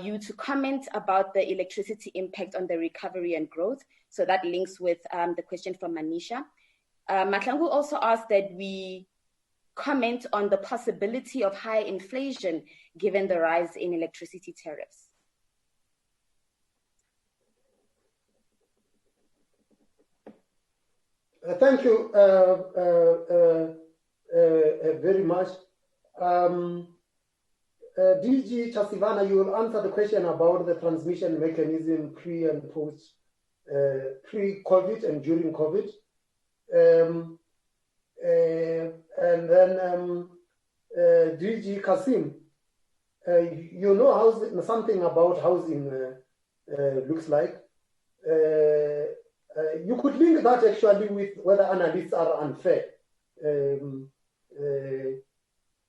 you to comment about the electricity impact on the recovery and growth. So that links with the question from Manisha. Mahlangu also asked that we comment on the possibility of higher inflation given the rise in electricity tariffs. Thank you, very much. DG Chasivana, you will answer the question about the transmission mechanism pre and post, pre-COVID and during COVID. And then DG Kasim, you know housing, something about housing looks like. You could link that actually with whether analysts are unfair.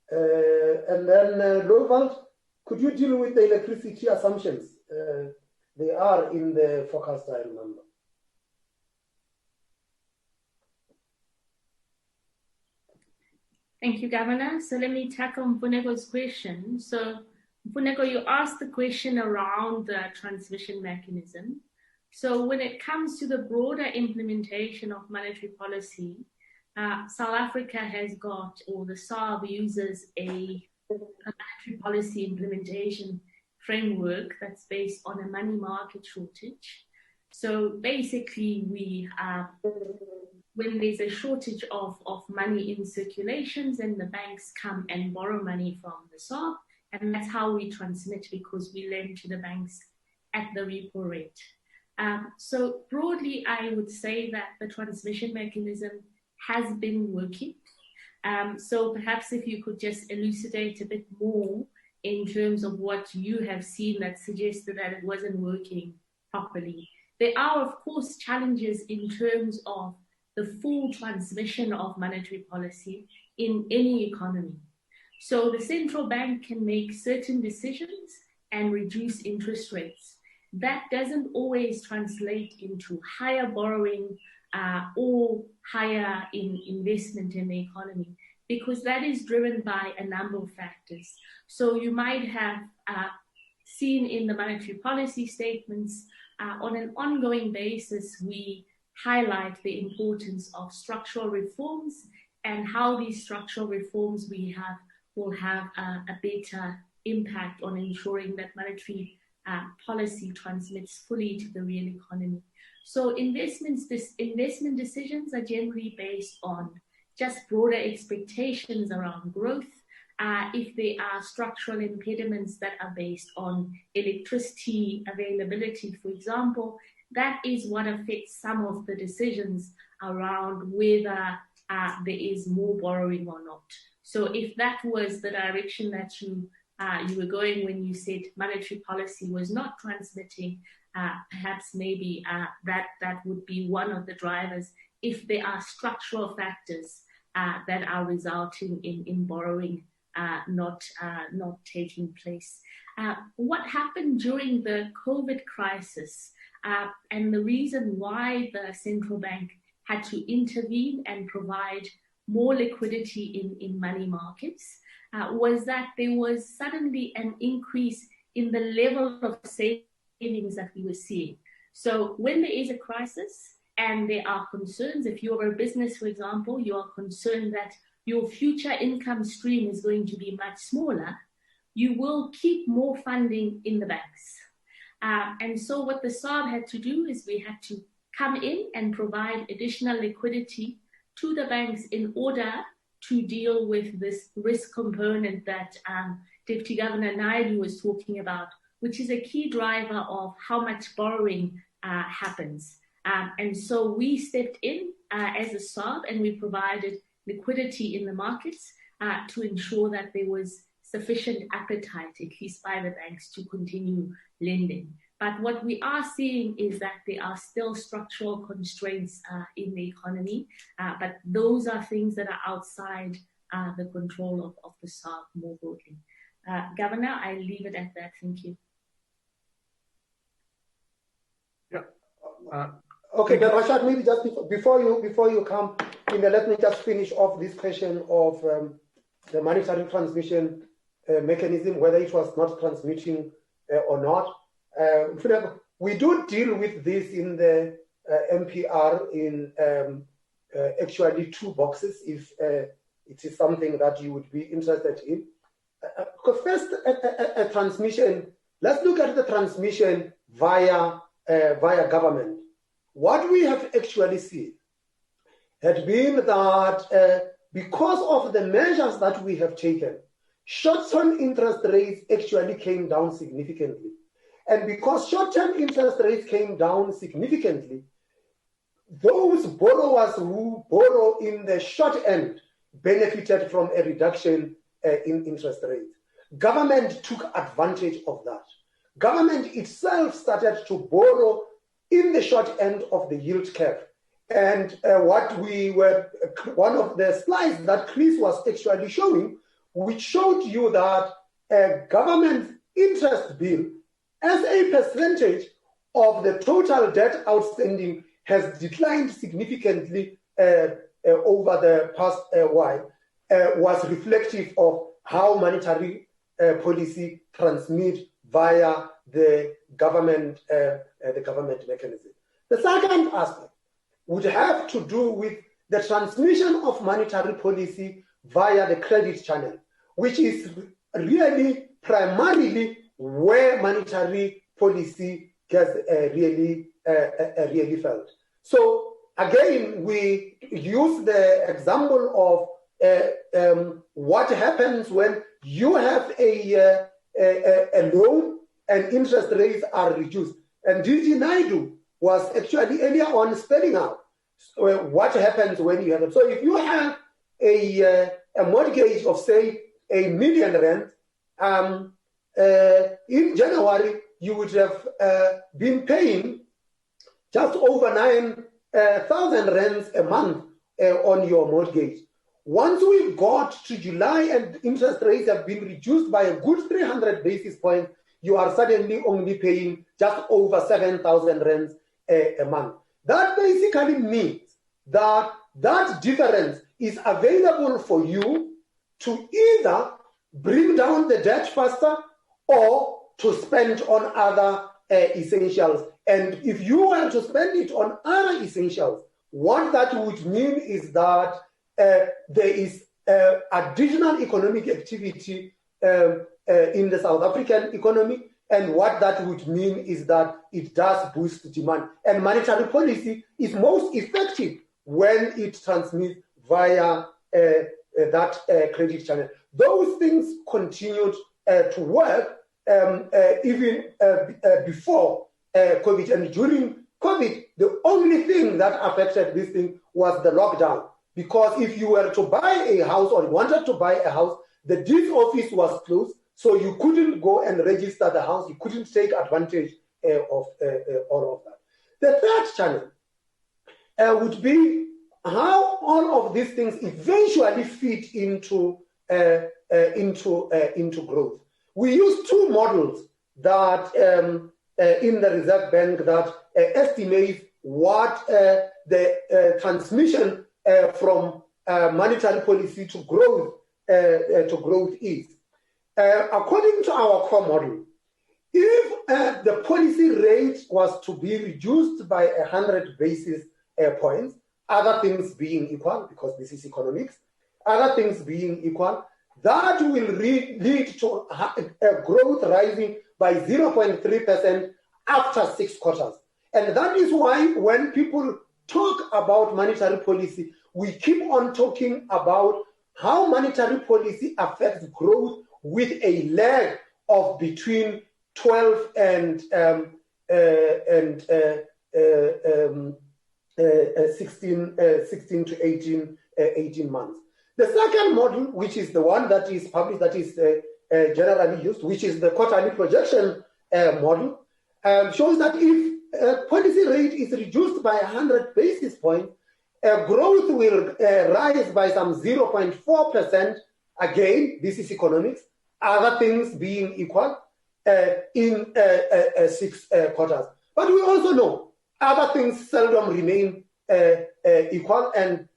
And then Lowveld, could you deal with the electricity assumptions? They are in the forecast, I remember. Thank you, Governor. So let me tackle Mfuneko's question. So Mfuneko, you asked the question around the transmission mechanism. So when it comes to the broader implementation of monetary policy, South Africa has got, or the SARB uses a monetary policy implementation framework that's based on a money market shortage. So basically, we when there's a shortage of money in circulations, and the banks come and borrow money from the SARB, and that's how we transmit, because we lend to the banks at the repo rate. So broadly, I would say that the transmission mechanism has been working. So perhaps if you could just elucidate a bit more in terms of what you have seen that suggested that it wasn't working properly. There are, of course, challenges in terms of the full transmission of monetary policy in any economy. So the central bank can make certain decisions and reduce interest rates. That doesn't always translate into higher borrowing or higher investment in the economy, because that is driven by a number of factors. So you might have seen in the monetary policy statements, on an ongoing basis, we highlight the importance of structural reforms and how these structural reforms will have a better impact on ensuring that monetary policy transmits fully to the real economy. So investment decisions are generally based on just broader expectations around growth. If there are structural impediments that are based on electricity availability, for example, that is what affects some of the decisions around whether there is more borrowing or not. So if that was the direction that you were going when you said monetary policy was not transmitting, perhaps maybe that would be one of the drivers if there are structural factors that are resulting in borrowing not taking place. What happened during the COVID crisis and the reason why the central bank had to intervene and provide more liquidity in money markets was that there was suddenly an increase in the level of savings that we were seeing. So when there is a crisis and there are concerns, if you're a business, for example, you are concerned that your future income stream is going to be much smaller, you will keep more funding in the banks. And so what the SARB had to do is we had to come in and provide additional liquidity to the banks in order to deal with this risk component that Deputy Governor Naidu was talking about, which is a key driver of how much borrowing happens. And so we stepped in as a SARB and we provided liquidity in the markets to ensure that there was sufficient appetite, at least by the banks, to continue lending. But what we are seeing is that there are still structural constraints in the economy, but those are things that are outside the control of the SARB more broadly. Governor, I leave it at that. Thank you. Yeah. Okay, but Rashad, maybe just before you come in, let me just finish off this question of the monetary transmission mechanism, whether it was not transmitting or not. We do deal with this in the MPR in actually two boxes, if it is something that you would be interested in. Because first, a transmission, let's look at the transmission via government. What we have actually seen had been that because of the measures that we have taken, short-term interest rates actually came down significantly. And because short-term interest rates came down significantly, those borrowers who borrow in the short end benefited from a reduction in interest rates. Government took advantage of that. Government itself started to borrow in the short end of the yield curve. And one of the slides that Chris was actually showing, which showed you that government interest bill as a percentage of the total debt outstanding has declined significantly over the past while, was reflective of how monetary policy transmit via the government mechanism. The second aspect would have to do with the transmission of monetary policy via the credit channel, which is really primarily where monetary policy gets really felt. So again, we use the example of what happens when you have a loan and interest rates are reduced. And DG Naidu was actually earlier on spelling out what happens when you have it. So if you have a mortgage of, say, R1 million, in January, you would have been paying just over 9,000 rands a month on your mortgage. Once we got to July and interest rates have been reduced by a good 300 basis points, you are suddenly only paying just over 7,000 rands a month. That basically means that that difference is available for you to either bring down the debt faster or to spend on other essentials. And if you were to spend it on other essentials, what that would mean is that there is additional economic activity in the South African economy, and what that would mean is that it does boost demand. And monetary policy is most effective when it transmits via that credit channel. Those things continued to work even before COVID. And during COVID, the only thing that affected this thing was the lockdown. Because if you were to buy a house or wanted to buy a house, the deed office was closed, so you couldn't go and register the house. You couldn't take advantage of all of that. The third channel would be how all of these things eventually fit into growth. We use two models that in the Reserve Bank that estimate what the transmission from monetary policy to growth is. According to our core model, if the policy rate was to be reduced by 100 basis points, other things being equal, because this is economics, other things being equal, that will lead to a growth rising by 0.3% after 6 quarters. And that is why when people talk about monetary policy, we keep on talking about how monetary policy affects growth with a lag of between 12 and 16 to 18 months. The second model, which is the one that is published, that is generally used, which is the quarterly projection model, shows that if policy rate is reduced by 100 basis points, growth will rise by some 0.4%. Again, this is economics, other things being equal, in 6 quarters. But we also know other things seldom remain equal, and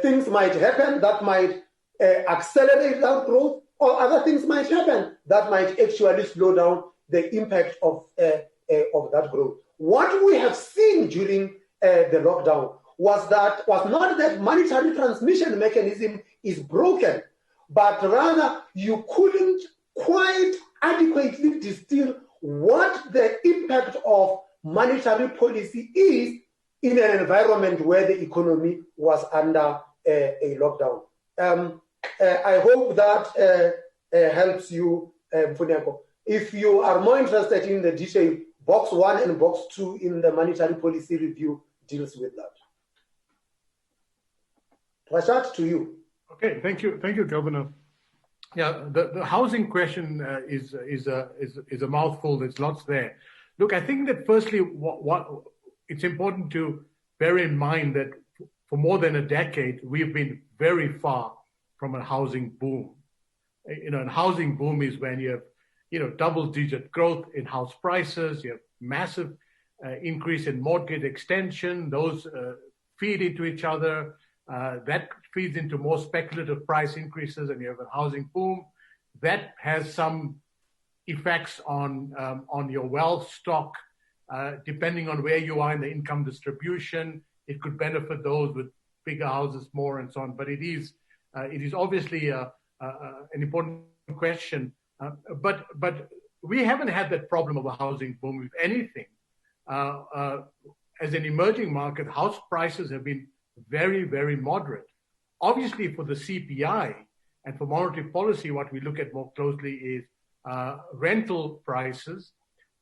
things might happen that might accelerate that growth, or other things might happen that might actually slow down the impact of that growth. What we have seen during the lockdown was not that monetary transmission mechanism is broken, but rather you couldn't quite adequately distill what the impact of monetary policy is in an environment where the economy was under a lockdown. I hope that helps you, Mfuneko. If you are more interested in the detail, box 1 and box 2 in the monetary policy review deals with that. Rashad, to you. Okay, thank you, Governor. Yeah, the housing question is a mouthful. There's lots there. Look, I think that firstly, what it's important to bear in mind that for more than a decade, we've been very far from a housing boom. A housing boom is when you have, double-digit growth in house prices, you have massive increase in mortgage extension, those feed into each other, that feeds into more speculative price increases, and you have a housing boom. That has some effects on your wealth stock, depending on where you are in the income distribution. It could benefit those with bigger houses more and so on. But it is obviously an important question. But we haven't had that problem of a housing boom. If anything, as an emerging market, house prices have been very, very moderate. Obviously, for the CPI and for monetary policy, what we look at more closely is rental prices.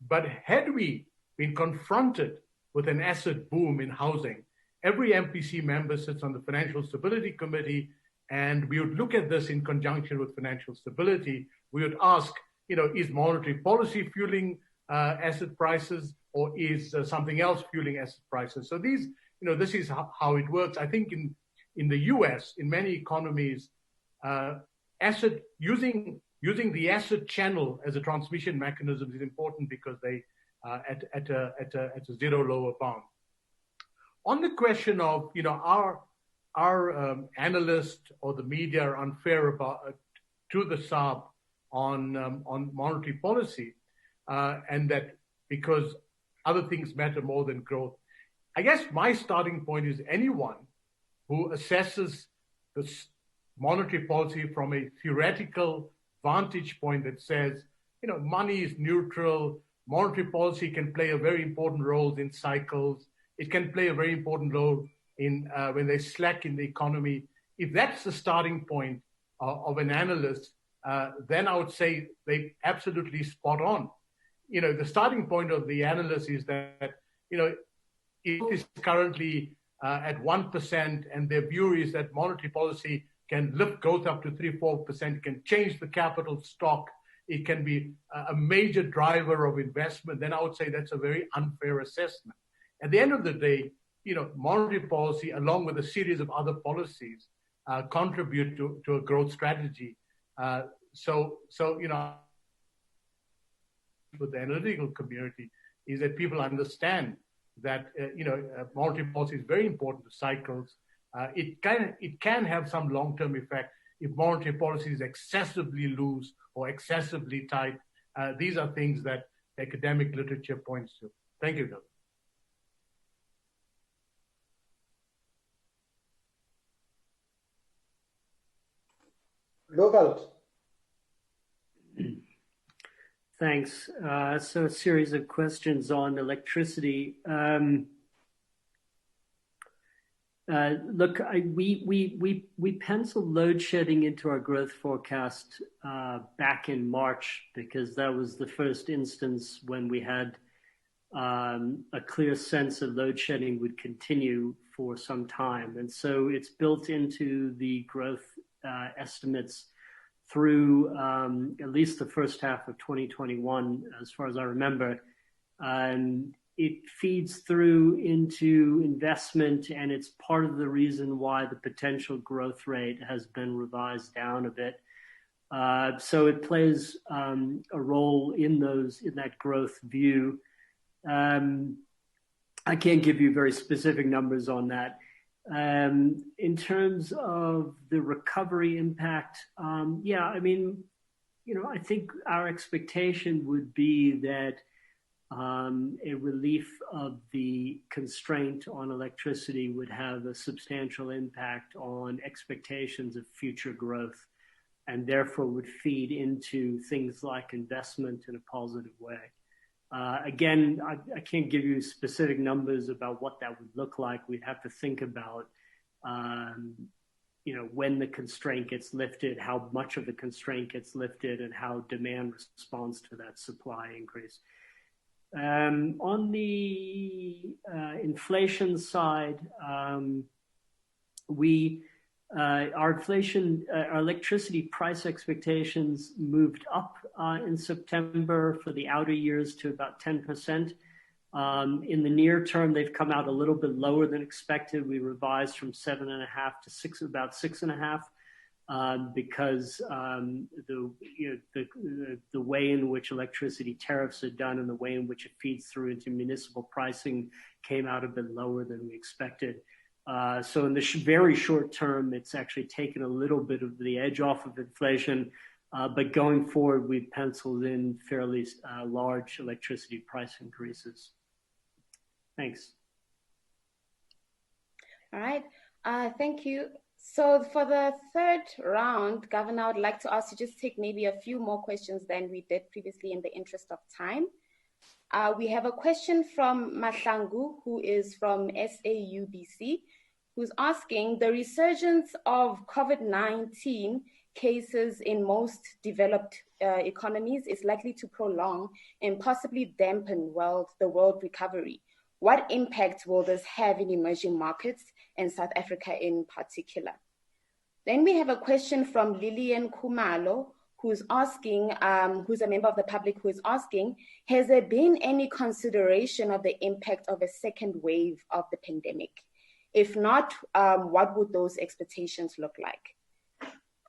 But had we been confronted with an asset boom in housing, every MPC member sits on the Financial Stability Committee, and we would look at this in conjunction with financial stability. We would ask, is monetary policy fueling asset prices, or is something else fueling asset prices? So these, this is how it works. I think in the US, in many economies, using the asset channel as a transmission mechanism is important because they at a zero lower bound. On the question of our analysts or the media are unfair to the SARB on monetary policy, and that because other things matter more than growth. I guess my starting point is anyone who assesses the monetary policy from a theoretical vantage point that says, money is neutral, monetary policy can play a very important role in cycles, it can play a very important role in when there's slack in the economy. If that's the starting point of an analyst, then I would say they absolutely spot on. The starting point of the analyst is that, it is currently at 1%, and their view is that monetary policy can lift growth up to 3-4%, can change the capital stock, it can be a major driver of investment, then I would say that's a very unfair assessment. At the end of the day, monetary policy, along with a series of other policies, contribute to a growth strategy. So with the analytical community is that people understand that monetary policy is very important to cycles. It can have some long-term effect if monetary policy is excessively loose or excessively tight. These are things that academic literature points to. Thank you, Doug. Local. Thanks. So a series of questions on electricity. Look, we penciled load shedding into our growth forecast back in March because that was the first instance when we had a clear sense of load shedding would continue for some time. And so it's built into the growth estimates through at least the first half of 2021, as far as I remember. It feeds through into investment, and it's part of the reason why the potential growth rate has been revised down a bit. So it plays a role in that growth view. I can't give you very specific numbers on that. In terms of the recovery impact, I think our expectation would be that a relief of the constraint on electricity would have a substantial impact on expectations of future growth, and therefore would feed into things like investment in a positive way. Again, I can't give you specific numbers about what that would look like. We'd have to think about when the constraint gets lifted, how much of the constraint gets lifted, and how demand responds to that supply increase. On the inflation side, our electricity price expectations moved up in September for the outer years to about 10%. In the near term, they've come out a little bit lower than expected. We revised from 7.5 to about 6.5 because the way in which electricity tariffs are done and the way in which it feeds through into municipal pricing came out a bit lower than we expected. So in the very short term, it's actually taken a little bit of the edge off of inflation. But going forward, we've penciled in fairly large electricity price increases. Thanks. All right. Thank you. So for the third round, Governor, I would like to ask you just take maybe a few more questions than we did previously in the interest of time. We have a question from Mahlangu, who is from SAUBC, who's asking, the resurgence of COVID-19 cases in most developed economies is likely to prolong and possibly dampen the world recovery. What impact will this have in emerging markets and South Africa in particular? Then we have a question from Lillian Kumalo, who's asking, who's a member of the public, who is asking, has there been any consideration of the impact of a second wave of the pandemic? If not, what would those expectations look like?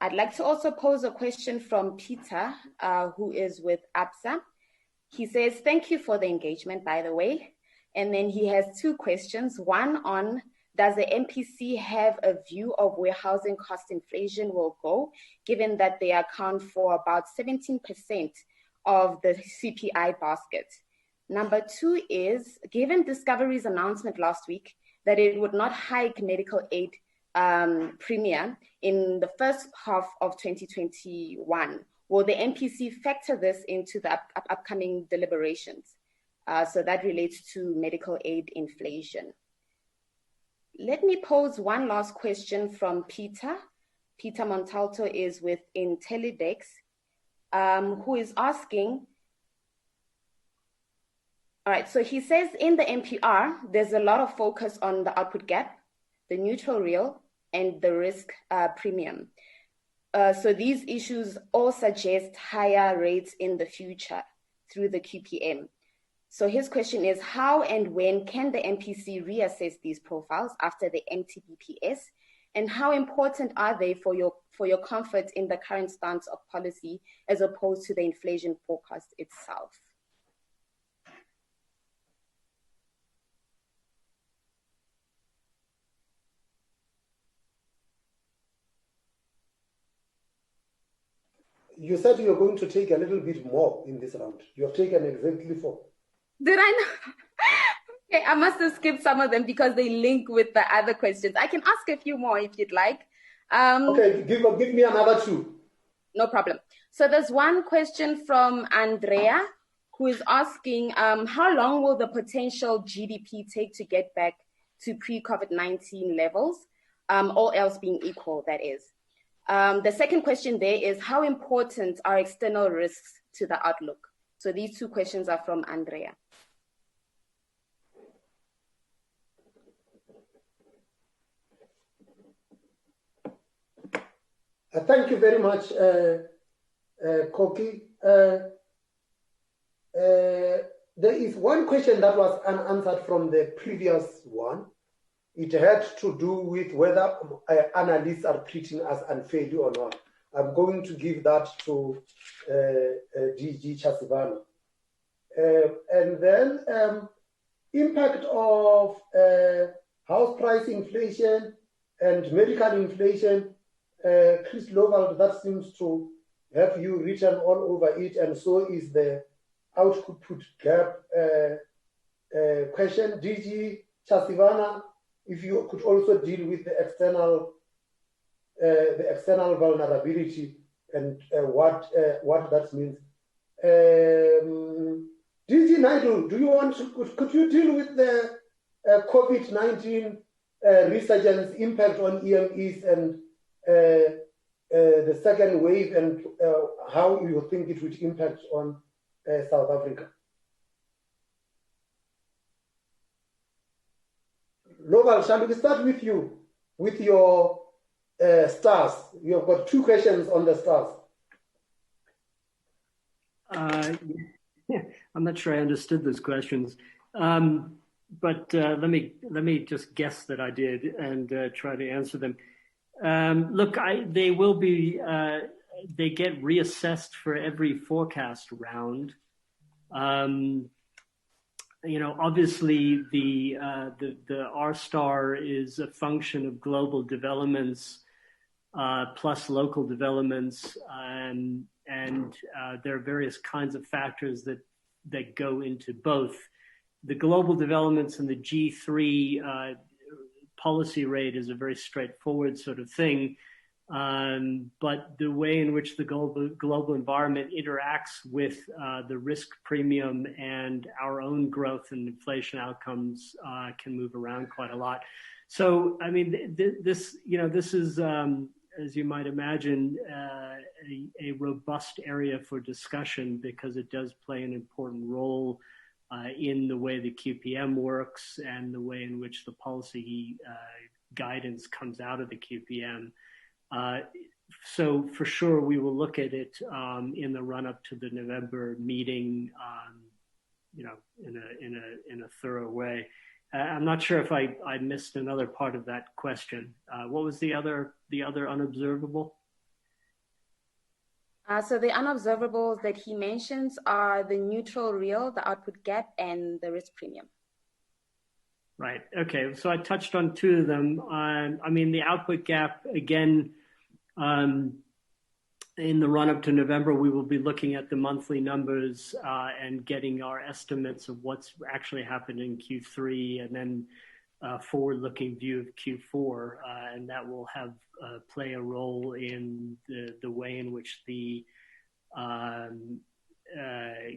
I'd like to also pose a question from Peter, who is with ABSA. He says, thank you for the engagement, by the way. And then he has two questions. One on, does the MPC have a view of where housing cost inflation will go, given that they account for about 17% of the CPI basket? Number two is, given Discovery's announcement last week that it would not hike medical aid premium in the first half of 2021, will the MPC factor this into the upcoming deliberations? So that relates to medical aid inflation. Let me pose one last question from Peter. Peter Montalto is with Intellidex, who is asking, all right, so he says in the NPR, there's a lot of focus on the output gap, the neutral real, and the risk premium. So these issues all suggest higher rates in the future through the QPM. So his question is, how and when can the MPC reassess these profiles after the MTBPS? And how important are they for your comfort in the current stance of policy as opposed to the inflation forecast itself? You said you're going to take a little bit more in this round. You have taken exactly 4. Did I know? Okay, I must have skipped some of them because they link with the other questions. I can ask a few more if you'd like. Okay, give me another 2. No problem. So there's one question from Andrea, who is asking, how long will the potential GDP take to get back to pre-COVID-19 levels, all else being equal, that is? The second question there is, how important are external risks to the outlook? So these two questions are from Andrea. Thank you very much, Koki. There is one question that was unanswered from the previous one. It had to do with whether analysts are treating us unfairly or not. I'm going to give that to DG Chasivana. And then impact of house price inflation and medical inflation. Chris Lovell, that seems to have you written all over it, and so is the output gap question. DG Chasivana, if you could also deal with the external vulnerability and what that means. DG Naidu, could you deal with the COVID-19 resurgence impact on EMEs and the second wave and how you think it would impact on South Africa. Loval, shall we start with you, with your stars? You have got 2 questions on the stars. I'm not sure I understood those questions, but let me just guess that I did and try to answer them. Look, they will be. They get reassessed for every forecast round. Obviously the R star is a function of global developments plus local developments, and there are various kinds of factors that go into both. The global developments and the G3 policy rate is a very straightforward sort of thing. But the way in which the global environment interacts with the risk premium and our own growth and inflation outcomes can move around quite a lot. So, I mean, this is, as you might imagine, a robust area for discussion because it does play an important role in the way the QPM works and the way in which the policy guidance comes out of the QPM. So for sure, we will look at it in the run-up to the November meeting, in a thorough way. I'm not sure if I missed another part of that question. What was the other unobservable? So the unobservables that he mentions are the neutral real, the output gap, and the risk premium. Right. Okay. So I touched on 2 of them. I mean, the output gap, again, in the run-up to November, we will be looking at the monthly numbers and getting our estimates of what's actually happened in Q3 and then a forward-looking view of Q4. And that will have play a role in the way in which the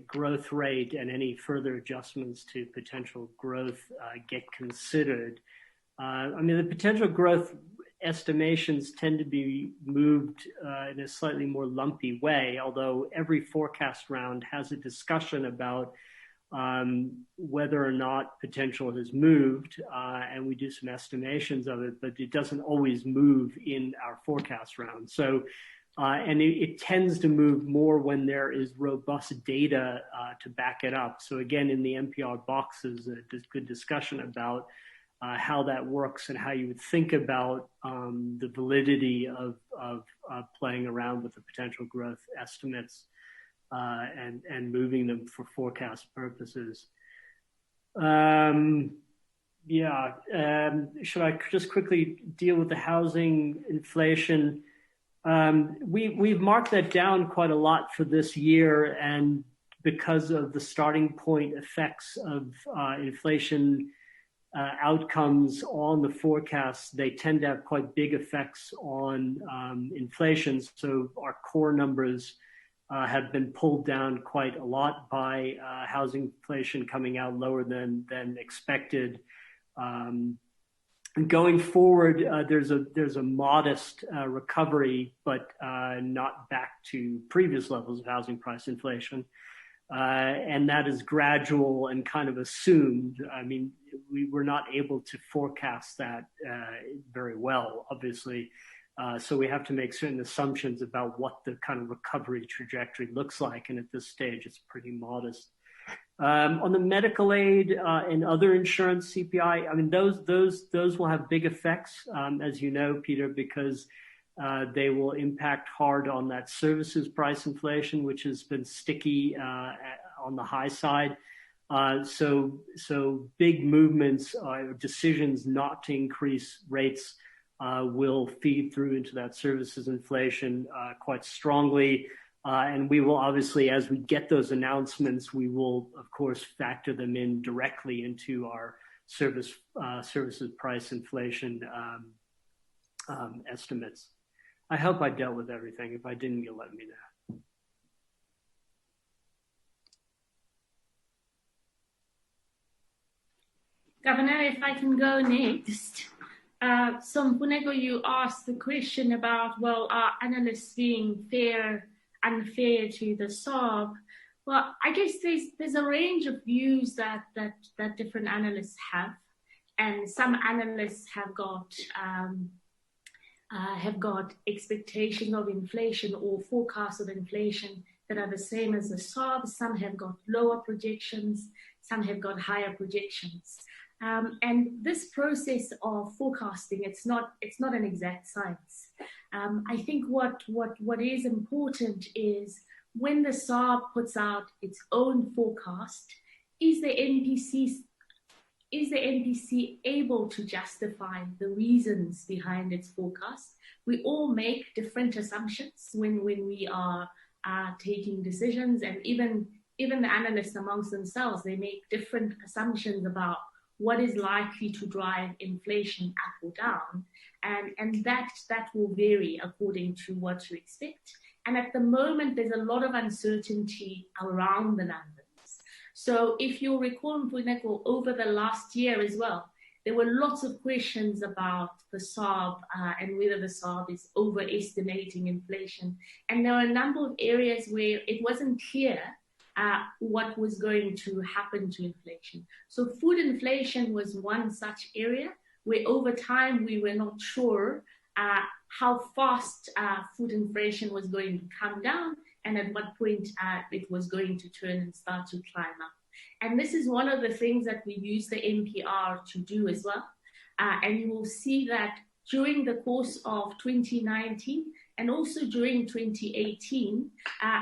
growth rate and any further adjustments to potential growth get considered. I mean, the potential growth estimations tend to be moved in a slightly more lumpy way, although every forecast round has a discussion about whether or not potential has moved, and we do some estimations of it, but it doesn't always move in our forecast round. So, and it tends to move more when there is robust data to back it up. So again, in the NPR boxes, a good discussion about how that works and how you would think about the validity of playing around with the potential growth estimates and moving them for forecast purposes. Should I just quickly deal with the housing inflation? We've marked that down quite a lot for this year, and because of the starting point effects of inflation outcomes on the forecasts, they tend to have quite big effects on inflation. So our core numbers have been pulled down quite a lot by housing inflation coming out lower than expected. Going forward, there's a modest recovery, but not back to previous levels of housing price inflation. And that is gradual and kind of assumed. I mean, we were not able to forecast that very well, obviously. So we have to make certain assumptions about what the kind of recovery trajectory looks like. And at this stage, it's pretty modest. On the medical aid and other insurance CPI, I mean, those will have big effects, as you know, Peter, because they will impact hard on that services price inflation, which has been sticky on the high side. So big movements, decisions not to increase rates will feed through into that services inflation quite strongly. And we will obviously, as we get those announcements, we will, of course, factor them in directly into our services price inflation estimates. I hope I dealt with everything. If I didn't, you'll let me know. Governor, if I can go next. So Mfuneko, you asked the question about, well, are analysts being unfair to the SARB? Well, I guess there's a range of views that different analysts have, and some analysts have got expectation of inflation or forecasts of inflation that are the same as the SARB. Some have got lower projections, some have got higher projections. And this process of forecasting, it's not an exact science. I think what is important is when the SARB puts out its own forecast, is the NPC able to justify the reasons behind its forecast? We all make different assumptions when we are taking decisions, and even the analysts amongst themselves, they make different assumptions about what is likely to drive inflation up or down, and that will vary according to what you expect. And at the moment, there's a lot of uncertainty around the numbers. So if you'll recall, Mfuneko, over the last year as well, there were lots of questions about the SARB and whether the SARB is overestimating inflation. And there were a number of areas where it wasn't clear what was going to happen to inflation. So food inflation was one such area where over time we were not sure how fast food inflation was going to come down and at what point it was going to turn and start to climb up. And this is one of the things that we use the NPR to do as well. And you will see that during the course of 2019 and also during 2018,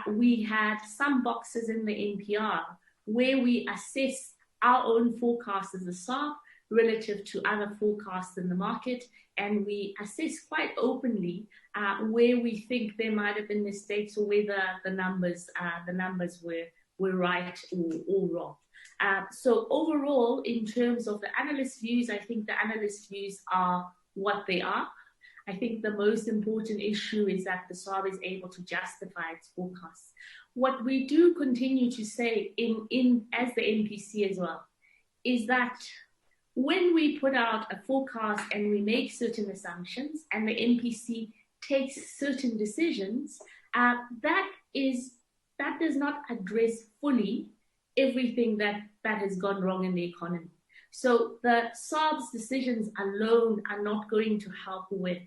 we had some boxes in the NPR where we assess our own forecasts as a SARB relative to other forecasts in the market, and we assess quite openly where we think there might have been mistakes or whether the numbers were right or wrong. So overall, in terms of the analyst views, I think the analyst views are what they are. I think the most important issue is that the SARB is able to justify its forecasts. What we do continue to say as the NPC as well is that when we put out a forecast and we make certain assumptions and the NPC takes certain decisions, that does not address fully everything that has gone wrong in the economy. So the SARB's decisions alone are not going to help with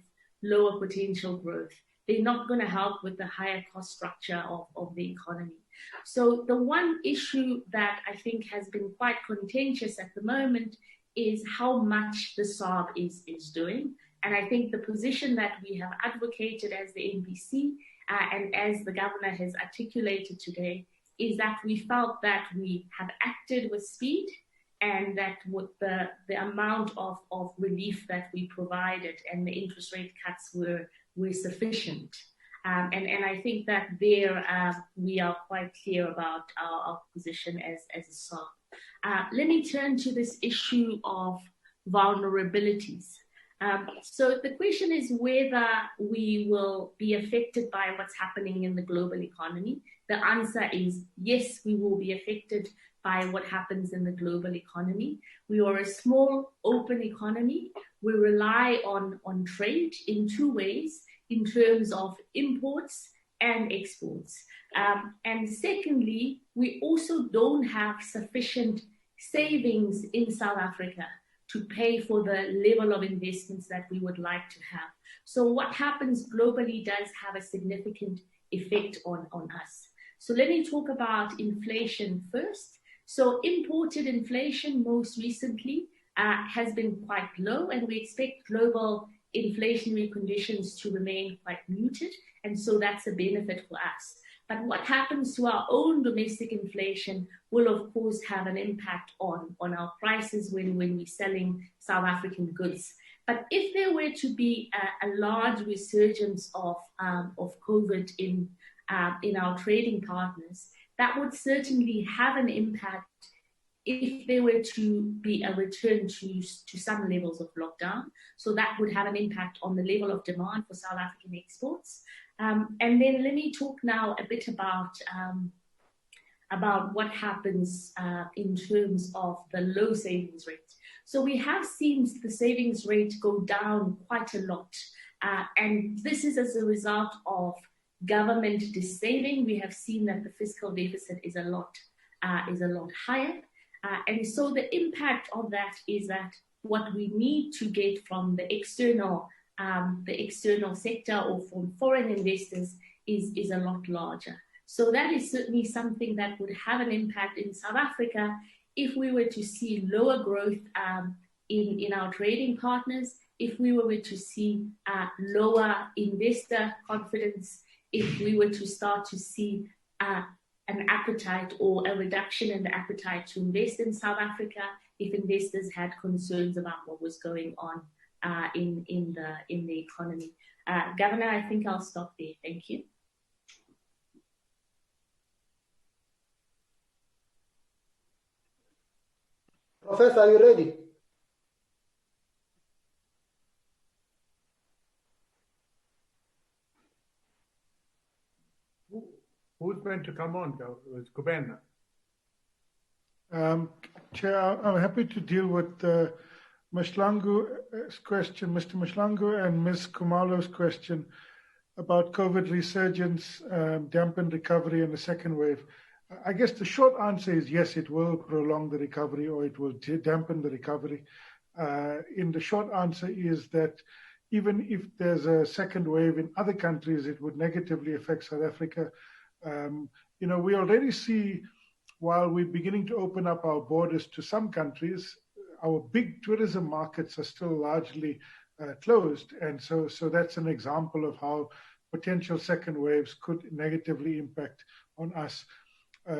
lower potential growth. They're not going to help with the higher cost structure of the economy. So the one issue that I think has been quite contentious at the moment is how much the SARB is doing. And I think the position that we have advocated as the NPC and as the governor has articulated today is that we felt that we have acted with speed and that with the amount of relief that we provided and the interest rate cuts were sufficient. And I think that there we are quite clear about our position as a SARB. Let me turn to this issue of vulnerabilities. So the question is whether we will be affected by what's happening in the global economy. The answer is yes, we will be affected by what happens in the global economy. We are a small, open economy. We rely on trade in two ways, in terms of imports and exports. And secondly, we also don't have sufficient savings in South Africa to pay for the level of investments that we would like to have. So what happens globally does have a significant effect on us. So let me talk about inflation first. So imported inflation most recently has been quite low, and we expect global inflationary conditions to remain quite muted, and so that's a benefit for us. But what happens to our own domestic inflation will, of course, have an impact on our prices when we're selling South African goods. But if there were to be a large resurgence of COVID in our trading partners, that would certainly have an impact if there were to be a return to some levels of lockdown. So that would have an impact on the level of demand for South African exports. And then let me talk now a bit about about what happens in terms of the low savings rate. So we have seen the savings rate go down quite a lot. And this is as a result of government dissaving. We have seen that the fiscal deficit is a lot higher. And so the impact of that is that what we need to get from the external sector or from foreign investors is a lot larger. So that is certainly something that would have an impact in South Africa if we were to see lower growth in our trading partners, if we were to see lower investor confidence, if we were to start to see an appetite or a reduction in the appetite to invest in South Africa, if investors had concerns about what was going on in the economy. Governor, I think I'll stop there. Thank you. Professor, are you ready? Who's going to come on? It's Kubena. Chair, I'm happy to deal with Mashlangu's question, Mr. Mashlangu, and Ms. Kumalo's question about COVID resurgence, dampened recovery, and the second wave. I guess the short answer is yes, it will prolong the recovery or it will dampen the recovery. In the short answer is that even if there's a second wave in other countries, it would negatively affect South Africa. We already see, while we're beginning to open up our borders to some countries, our big tourism markets are still largely closed. And so that's an example of how potential second waves could negatively impact on us.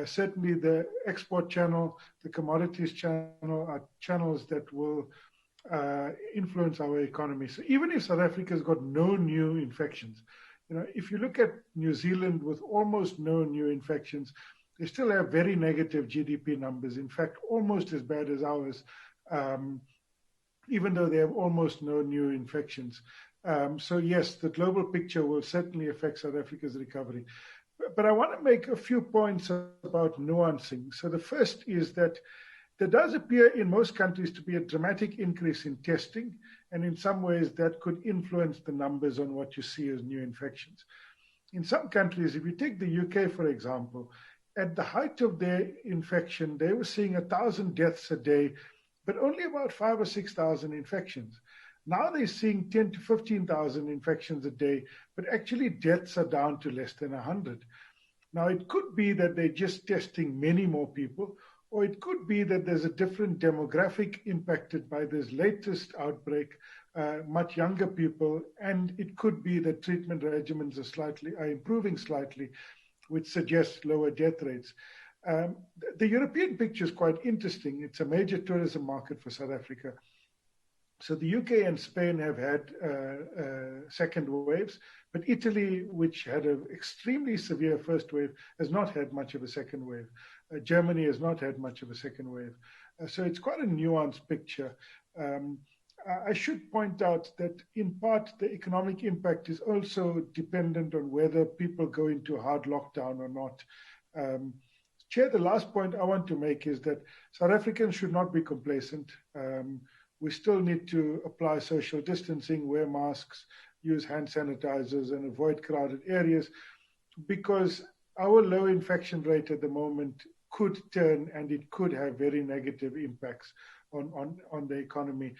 Certainly the export channel, the commodities channel are channels that will influence our economy. So even if South Africa's got no new infections, if you look at New Zealand with almost no new infections, they still have very negative GDP numbers. In fact, almost as bad as ours, even though they have almost no new infections. So yes, the global picture will certainly affect South Africa's recovery. But I want to make a few points about nuancing. So the first is that there does appear in most countries to be a dramatic increase in testing, and in some ways that could influence the numbers on what you see as new infections. In some countries, if you take the UK, for example, at the height of their infection, they were seeing 1,000 deaths a day, but only about 5,000 or 6,000 infections. Now they're seeing 10 to 15,000 infections a day, but actually deaths are down to less than 100. Now it could be that they're just testing many more people, or it could be that there's a different demographic impacted by this latest outbreak, much younger people, and it could be that treatment regimens are improving slightly, which suggests lower death rates. The European picture is quite interesting. It's a major tourism market for South Africa. So the UK and Spain have had second waves, but Italy, which had an extremely severe first wave, has not had much of a second wave. Germany has not had much of a second wave. So it's quite a nuanced picture. I should point out that in part the economic impact is also dependent on whether people go into hard lockdown or not. Chair, the last point I want to make is that South Africans should not be complacent. We still need to apply social distancing, wear masks, use hand sanitizers, and avoid crowded areas, because our low infection rate at the moment could turn, and it could have very negative impacts on the economy.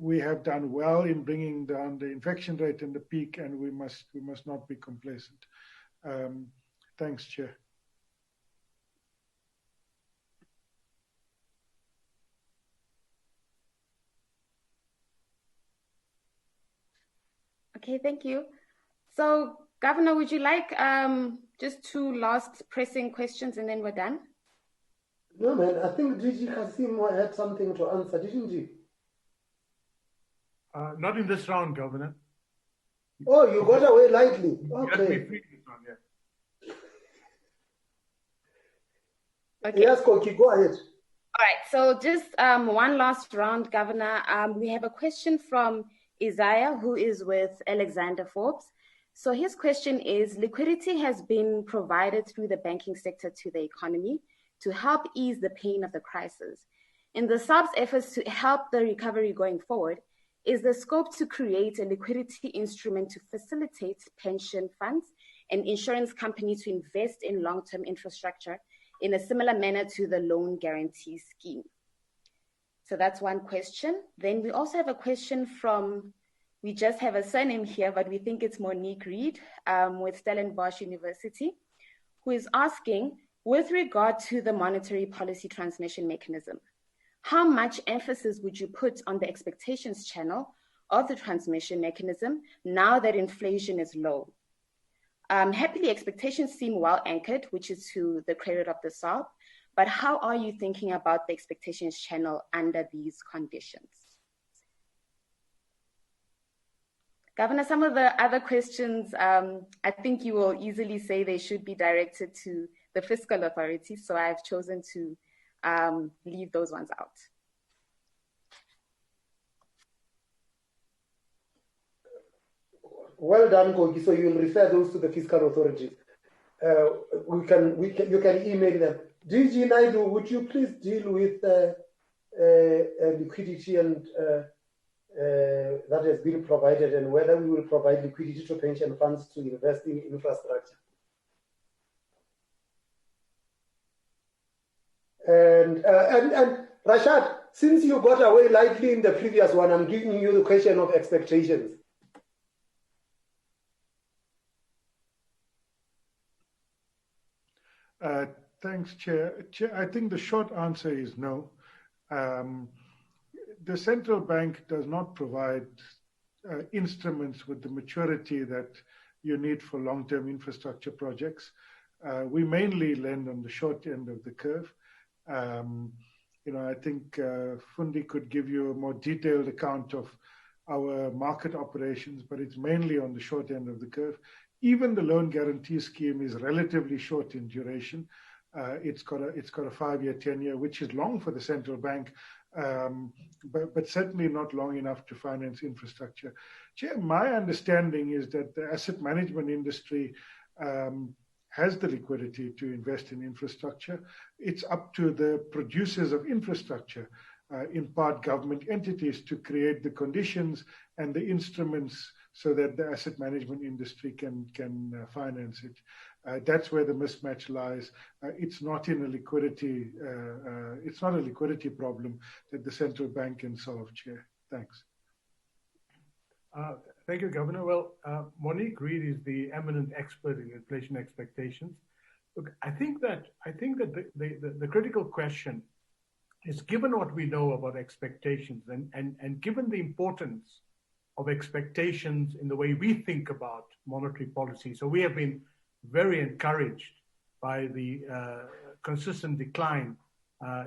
We have done well in bringing down the infection rate and the peak, and we must not be complacent. Thanks, Chair. Okay, thank you. So, Governor, would you like just two last pressing questions and then we're done? No, man, I think Gigi Kasimo had something to answer, didn't you? Not in this round, Governor. Oh, you got away lightly. Okay. Okay. Yes, Koki, go ahead. All right, so just one last round, Governor. We have a question from Isaiah, who is with Alexander Forbes. So his question is, liquidity has been provided through the banking sector to the economy to help ease the pain of the crisis. In the SARB's efforts to help the recovery going forward, is the scope to create a liquidity instrument to facilitate pension funds and insurance companies to invest in long-term infrastructure in a similar manner to the loan guarantee scheme? So that's one question. Then we also have a question from, we just have a surname here, but we think it's Monique Reed with Stellenbosch University, who is asking, with regard to the monetary policy transmission mechanism, how much emphasis would you put on the expectations channel of the transmission mechanism now that inflation is low? Happily, expectations seem well anchored, which is to the credit of the SARB, but how are you thinking about the expectations channel under these conditions? Governor, some of the other questions, I think you will easily say they should be directed to the fiscal authority, so I've chosen to leave those ones out. Well done, Kogi. So you'll refer those to the fiscal authorities. You can email them. DG Naidu, would you please deal with liquidity and that has been provided, and whether we will provide liquidity to pension funds to invest in infrastructure? And Rashad, since you got away lightly in the previous one, I'm giving you the question of expectations. Thanks, Chair. I think the short answer is no. The central bank does not provide instruments with the maturity that you need for long-term infrastructure projects. We mainly lend on the short end of the curve. I think Fundi could give you a more detailed account of our market operations, but it's mainly on the short end of the curve. Even the loan guarantee scheme is relatively short in duration. It's got a 5-year tenure, which is long for the central bank, but certainly not long enough to finance infrastructure. Chair, my understanding is that the asset management industry has the liquidity to invest in infrastructure. It's up to the producers of infrastructure, in part government entities, to create the conditions and the instruments so that the asset management industry can finance it. That's where the mismatch lies. It's not in a liquidity. It's not a liquidity problem that the central bank can solve, Chair. Thanks. Thank you, Governor. Well, Monique Reed is the eminent expert in inflation expectations. Look, I think that the critical question is, given what we know about expectations and given the importance of expectations in the way we think about monetary policy. So we have been very encouraged by the consistent decline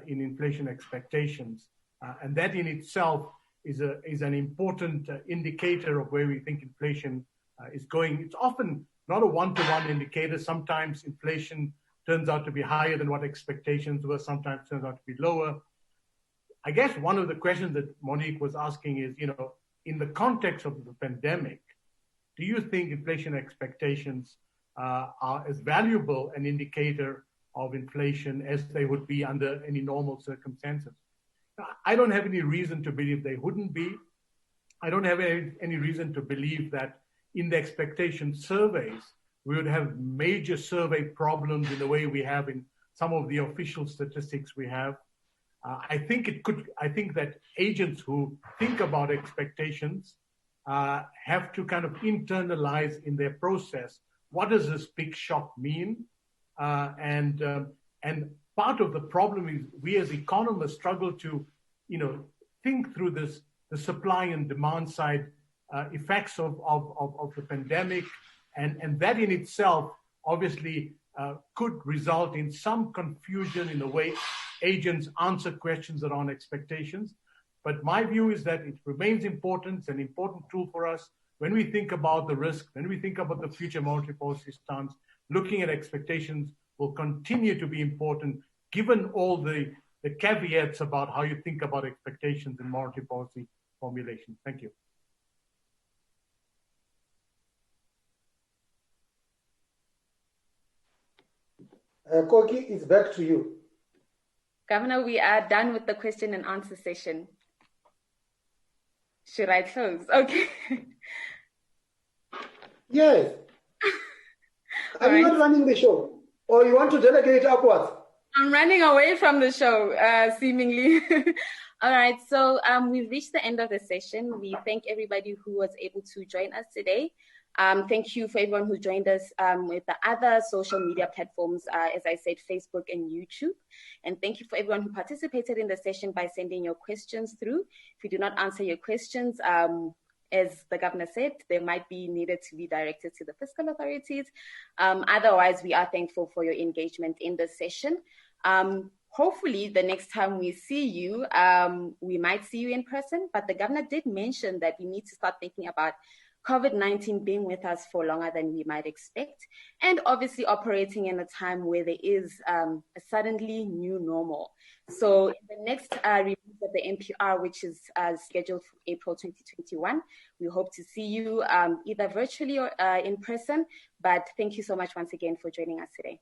in inflation expectations. And that in itself is an important indicator of where we think inflation is going. It's often not a one-to-one indicator. Sometimes inflation turns out to be higher than what expectations were, sometimes turns out to be lower. I guess one of the questions that Monique was asking is, in the context of the pandemic, do you think inflation expectations are as valuable an indicator of inflation as they would be under any normal circumstances? I don't have any reason to believe they wouldn't be. I don't have any reason to believe that in the expectation surveys, we would have major survey problems in the way we have in some of the official statistics we have. I think that agents who think about expectations have to kind of internalize in their process, what does this big shock mean? And part of the problem is we as economists struggle to, think through the supply and demand side effects of the pandemic. And that in itself obviously could result in some confusion in the way agents answer questions around expectations. But my view is that it remains important. It's an important tool for us when we think about the risk, when we think about the future monetary policy stance. Looking at expectations will continue to be important, given all the caveats about how you think about expectations in monetary policy formulation. Thank you. Koki, it's back to you. Governor, we are done with the question and answer session. Should I close? Okay. Yes. Are you not running the show? Or you want to delegate upwards? I'm running away from the show, seemingly. All right, so we've reached the end of the session. We thank everybody who was able to join us today. Thank you for everyone who joined us with the other social media platforms, as I said, Facebook and YouTube. And thank you for everyone who participated in the session by sending your questions through. If we do not answer your questions, as the governor said, they might be needed to be directed to the fiscal authorities. Otherwise, we are thankful for your engagement in the session. Hopefully, the next time we see you, we might see you in person, but the governor did mention that we need to start thinking about COVID-19 being with us for longer than we might expect, and obviously operating in a time where there is a suddenly new normal. So in the next release of the NPR, which is scheduled for April 2021, we hope to see you either virtually or in person, but thank you so much once again for joining us today.